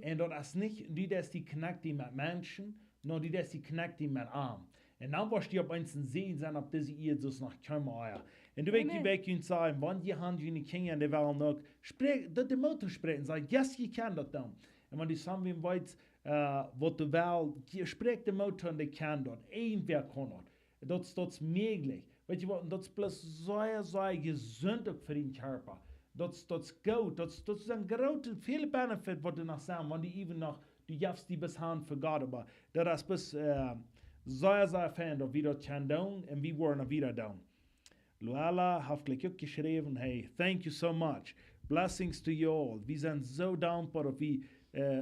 En dat is niet die dat die connecting met mensen, maar die dat die connecting met aan. En dan was die op eens een zee zijn op deze eer dus nog komen. En du weet je bij kunt zeggen, want je hand je kinderen die willen nog spreken, dat de motor spreken, zeggen, yes, je kan dat dan. En wanneer die samen weet, wat du wel, je spreekt de motor en die kan dat, één wer kan dat. Dat is mogelijk. Weet je wat, dat is plus zo gezond ook voor je körper. Dat is goed, dat is een grote, veel benefit wat du nog zeggen, want die even nog, du jefst die bis hand voor God, maar dat is bis, zo fijn dat we dat kan doen en we worden weer doen. Luella heeft gelijk ook geschreven, hey, thank you so much. Blessings to you all. We zijn zo dankbaar dat we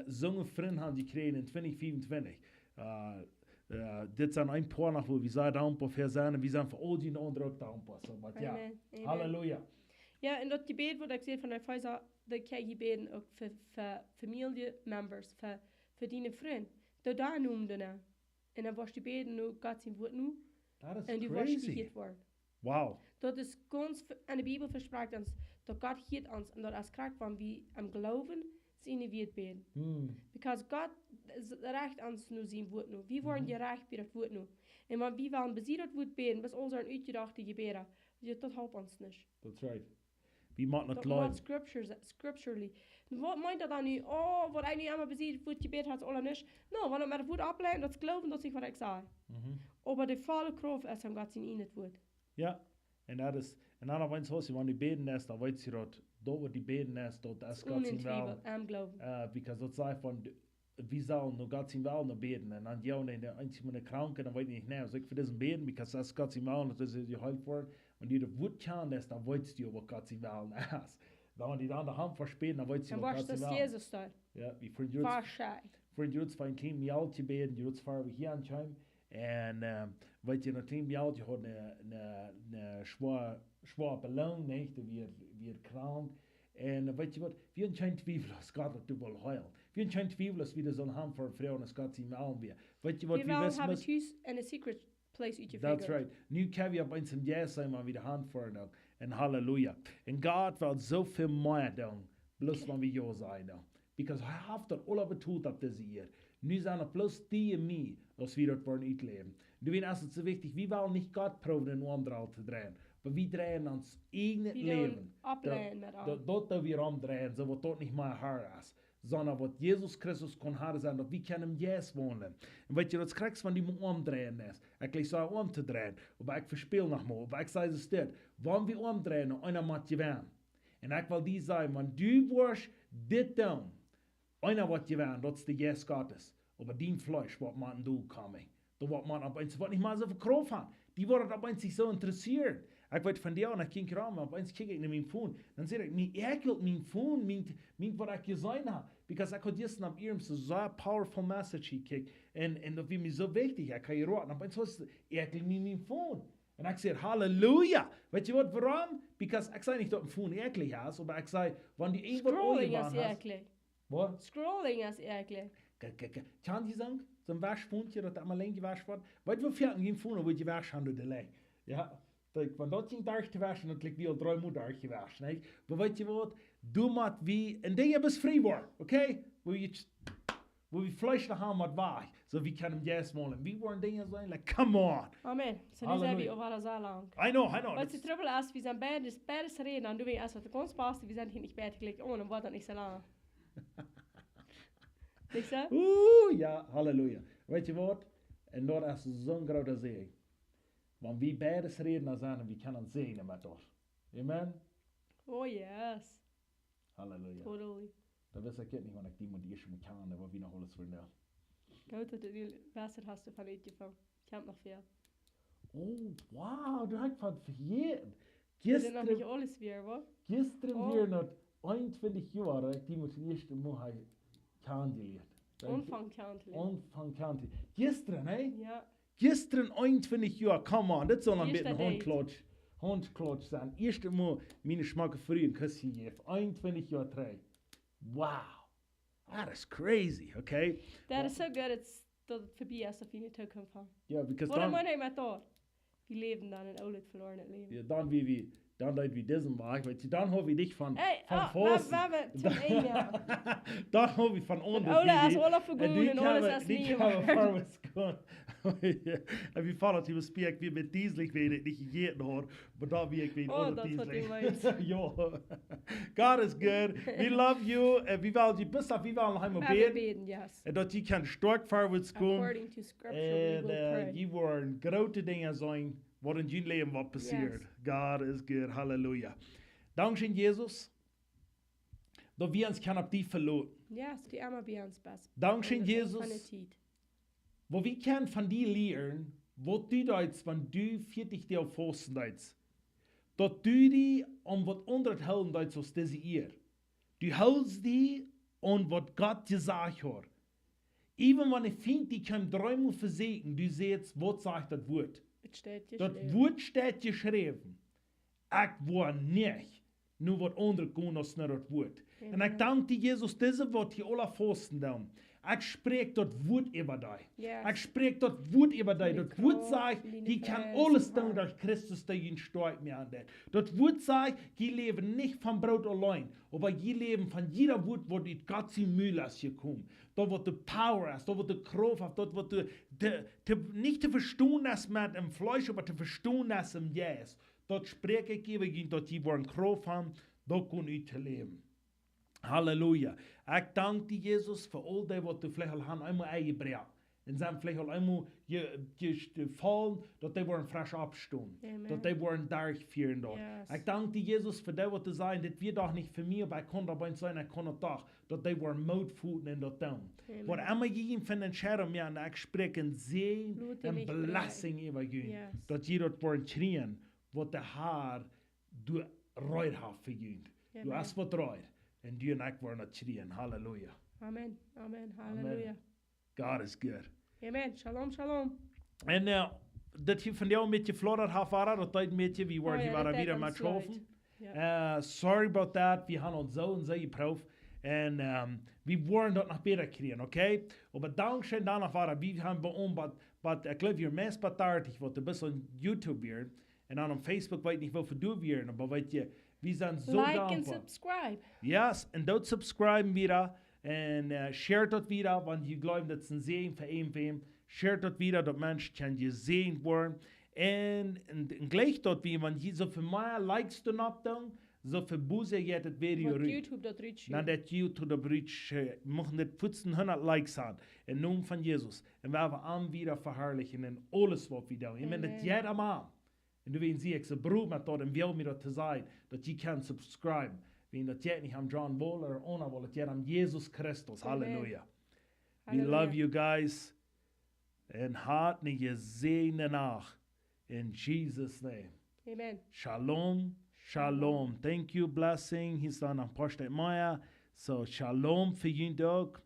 zo'n vriend hebben gekregen in 2024. Dit zijn een paar nog, wo we zo dankbaar voor zijn en we zijn voor al die anderen ook dankbaar. So, but ja, halleluja. Ja, en dat gebed wat ik zei van de Pfizer, dat kan je gebeden ook voor familiemembers, voor die vrienden. Dat daar noemde je. En dan was die beden nu, God zijn woord nu. Dat is en die crazy. was die woord. Wow. Dat is ganz, en de Bibel verspreekt ons, dat God hiet ons, en dat als kracht van wie am geloven, zien we het beden. Because God recht ons nu zijn woord nu. Wie worden gerecht bij dat woord nu. En wanneer wie willen bezien dat woord beden, was ons een uitgedachte gebeden. Dat helpt ons niet. That's right. We moeten het Dat leiden. scripturally. Wat meint dat dan nu? Oh, wat hij nu allemaal bezien, het woord gebeden had, alles niet. Nou, wanneer we het woord afleiden, dat is geloven, dat is wat ik zei. Maar de volle kracht is hem God zijn in het woord. Ja, en dat is, en dan op eens hoor je, wanneer die beden is, dan weet je dat, door wat die beden is, dat is God zijn wel. Am geloven. Because dat zei van, wie sollen noch Gott im Wahl noch beten? Und dann ja, einzig meine Kranken, dann weiß ich nicht mehr. So ich für diesen beten, because das Gott im Wahl, das ist die Heilwort. Und die Wut kann, das dann weißt du, was Gott im Wahl ist. Dann die andere Hand verspäten, dann weißt du, En was was Gott im das Wahl. Jesus da? Ja, wie für die Waarschijnlijk. van een klein miauwtje beden, die rots fahren wir hier anscheinend. Und weet je, een klein miauwtje hat eine schwere Ballon, nicht? Wir krank. Und weet je wat, wir anscheinend Twiebel, dass Gott das du wohl heilen. Wir anscheinend Twiebel, dass wir das so haben für Frauen, dass Gott sie mal wir. Weet je wat, Wir wir wollen wissen haben was? thuis en een secret place uit je That's figure. right. Nu kan we op eens een jas zijn, maar weer hand voor nou. En halleluja. En God wil zoveel meer doen, bloß wenn wir ja sein. Nou. Because hij heeft dat alle betoeld op deze hier. Nu zijn er bloß die en mij, als wir dat wollen uitleben. Nu is het so wichtig, wir wollen nicht Gott proben, um andere zu drehen. Aber wir drehen uns eigenes Die Leben. doen opleiden met al. Dat wir umdrehen, so wat dat nicht mehr haar ist. Sondern was Jesus Christus kann haben sein, dass wir können yes wohnen. Und weet je, das kriegst wenn die umdrehen ist. Ich sage umzudrehen, aber ich verspiel noch mal, aber ich sage es dir, wenn wir umdrehen, einer macht gewähren. Und ich will dir sagen, wenn du wirst, dit tun, einer wird gewähren, das ist der Yes Gottes. Aber dein Fleisch wird man du kommen. Da wird man ab eins, wird nicht mal so verkauft haben. Die werden ab eins sich so interessiert. Ich weiß von dir und ich kijk raam, ab eins kijk ich in mein Phone. Dann sehe ich, mir ekelt mein Phone, mein was ich gesehen habe. Because ich habe gestern ab ihrem so powerful message gekickt. Und das war mir so wichtig, ich kann hier raten. Aber was ekelt mir mein Phone. Und ich sage, Halleluja. Weißt du was, warum? Because ich sage nicht, dass ein Phone eklig ist, aber ich sage, wenn die irgendwo Scrolling Ohren is hast. eklig. Was? Scrolling is eklig. Kan je sagen, zo'n waschpoontje dat allemaal alleen gewaschen wordt? Weet je wat veel geen voelen, wordt je waschen aan de lijn. Ja, want dat ging daar te waschen, dat ligt wel 3 moet daar gewaschen. Nee? Maar weet je wat? Doe maar wie, en die hebben vrij worden, oké? Wo wir Fleisch da haben, was war. So wie kann im Yes wollen. Wie wollen Dinge sein? Like, come on. Amen. Så nu Halleluja. ser vi over det så langt. I know. Wat is trouble als vi zijn beide reden, dan doen we als het ons past, vi zijn hier niet beter gelijk on, en wordt dat niet zo lang. Niet zo? Ja, halleluja. Weet je wat? En dat is zo'n grote zegen. Want wie beide reden zijn, wie kunnen zegenen met ons. Amen? Oh yes. Halleluja. Totally. Dat wist ik niet, want ik die moet eerst moet gaan, wat we nog alles vertellen. Goed dat du besser hast du van uitgevangen. Ich heb nog veel. Oh, wow, du hast van vergeten. Wir sind noch nicht alles weer, wa? Gestern Oh. weer nog 21 jaar, die moet de eerste moe kennengelernt. Anfang kennenlernen. Anfang kennengelernt. Gestern, hè? Ja. Gestern 21 jaar, come on, dat zal een Eerste beetje date. Handklotsch zijn. Eerste moe, mijn smaak früh een kusje geef. 21 jaar terug. Wow. That is crazy, okay? Dat is zo goed dat het voorbij is of je niet terug kan van. Ja, because Wat dan... moet je met dat? We leven dan een oud verloren het leven. Ja, dan wie wir, dann leid wie diesen Markt, weil dann habe ich dich von Hey, Vossen. we zum Ende. Dann habe ich von unten. Ola is Olaf vergoen en alles is Die nieuw. kann vorwärts gehen. En wie vallen die bespreekt wie met dieselig weet ik niet gegeten hoor, maar dan wie ik weet Oh, onder dat is wat dieselig. hij meint. Ja. God is good. We love you. En wie wil je best af, wie wil nog eenmaal We beden. beden, yes. En dat je kan sterk voorwaarts komen. According to scripture, we En will pray. je worden grote dingen zijn wat in je leven wat passiert. Yes. God is good. Halleluja. Dankzij Jezus. Dat we ons kan op die verloren. Yes, die arme bij ons best. Dankzij Van de Jezus. tijd. Wo wir können von dir lernen, was du deitst, wenn du 40 Jahre Fasten deitst. Dass du die an was anderes halten deitst als diese Ehr. Du hältst die an was Gott gesagt hat. Even wenn ich finde, die kann dreimal versägen, du siehst, was sagt das Wort. Het steht hier Das geschrieben. Wort steht geschrieben. Ich war nicht nur was anderes gehen als nur das Wort. Und ich Amen. danke dir, Jesus, diese Wort hier alle Fasten down. Ich spreche das Wort über dich. Yes. Ich spreche das Wort über dich. Die Das Wort Kraft, sagt, die die kann Freiheit, alles ja. tun durch Christus, der ihn stark mir an. Das Wort sagt, die leben nicht vom Brot allein, aber die leben von jeder Wort, wo die Gott sie Mühe lässt kommen. Da wird die Power hast, da wird die Kraft hast, da wird nicht zu verstehen ist mit dem Fleisch, aber zu verstehen ist im Yes. Dort spreche ich gegen, dass die wollen Kraft haben, da können ich zu leben. Halleluja. Ich danke dir, Jesus, für all das, was du vielleicht al han einmal eingebracht. En zijn vielleicht al einmal gefallen, dat die worden frisch abstehen. Amen. Dat die worden durchführen dort. Yes. Ich danke dir, Jesus, für das, was du sagst. Das wird doch nicht für mich, aber ich kann dabei sein, ich kann doch, dass die worden Mutvoeten in das Ding. Amen. Wat immer je van den Scherm ja, en ik spreek een zegen Bloed en in mich belasting over je. Yes. Dat je dat wordt schreeuwen, wat de haar du reut heeft voor je. Du Amen. hast wat reut. En du en ik worden het schreeuwen. Halleluja. Amen. Amen. Halleluja. God is good. Amen. Shalom, shalom. En dat je van jou een beetje vlotter heeft waren, dat tijd een beetje, we waren, Oh ja, die waren dat weer deed met ons leid. schoven. Ja. Sorry about that. We haben uns so und so geprüft. Und wir wollen das noch besser kriegen, okay? Aber dankzij danach war wir haben bei uns, ich glaube, wir meist betartig, was ein bisschen YouTube wird. Und dann auf Facebook weiß ich nicht, wofür du wirst, aber weißt du, wir sind so Like and dankbar. subscribe. Yes, und dort subscriben wieder und share dort wieder, wenn ihr glaubt, das ist ein Segen für irgendwem. Share dort wieder, dass Menschen können gesehen werden. Und gleich dort, wie wenn ihr so viel mehr Likes du noch tun, so viel Buße geht das Video Wat rüber. YouTube dat reach Na, dat YouTube de Bridge, mochten dit 1500 likes aan. In naam van Jezus. En we hebben aan wieder verherrlichen en alles wat we doen. Ik ben het Amen. jij aan. En du zie ik ze broer met dat en wil me dat te zijn. Dat je kan subscribe. Wenn dat jij niet aan John Waller of ona wil, dat jij aan Jezus Christus. Amen. Halleluja. We Halleluja. love you guys. En hartelijke zegen nach. In Jesus' name. Amen. Shalom, shalom. Thank you, blessing. He's done on Porsche Maya. So, shalom für jeden Tag.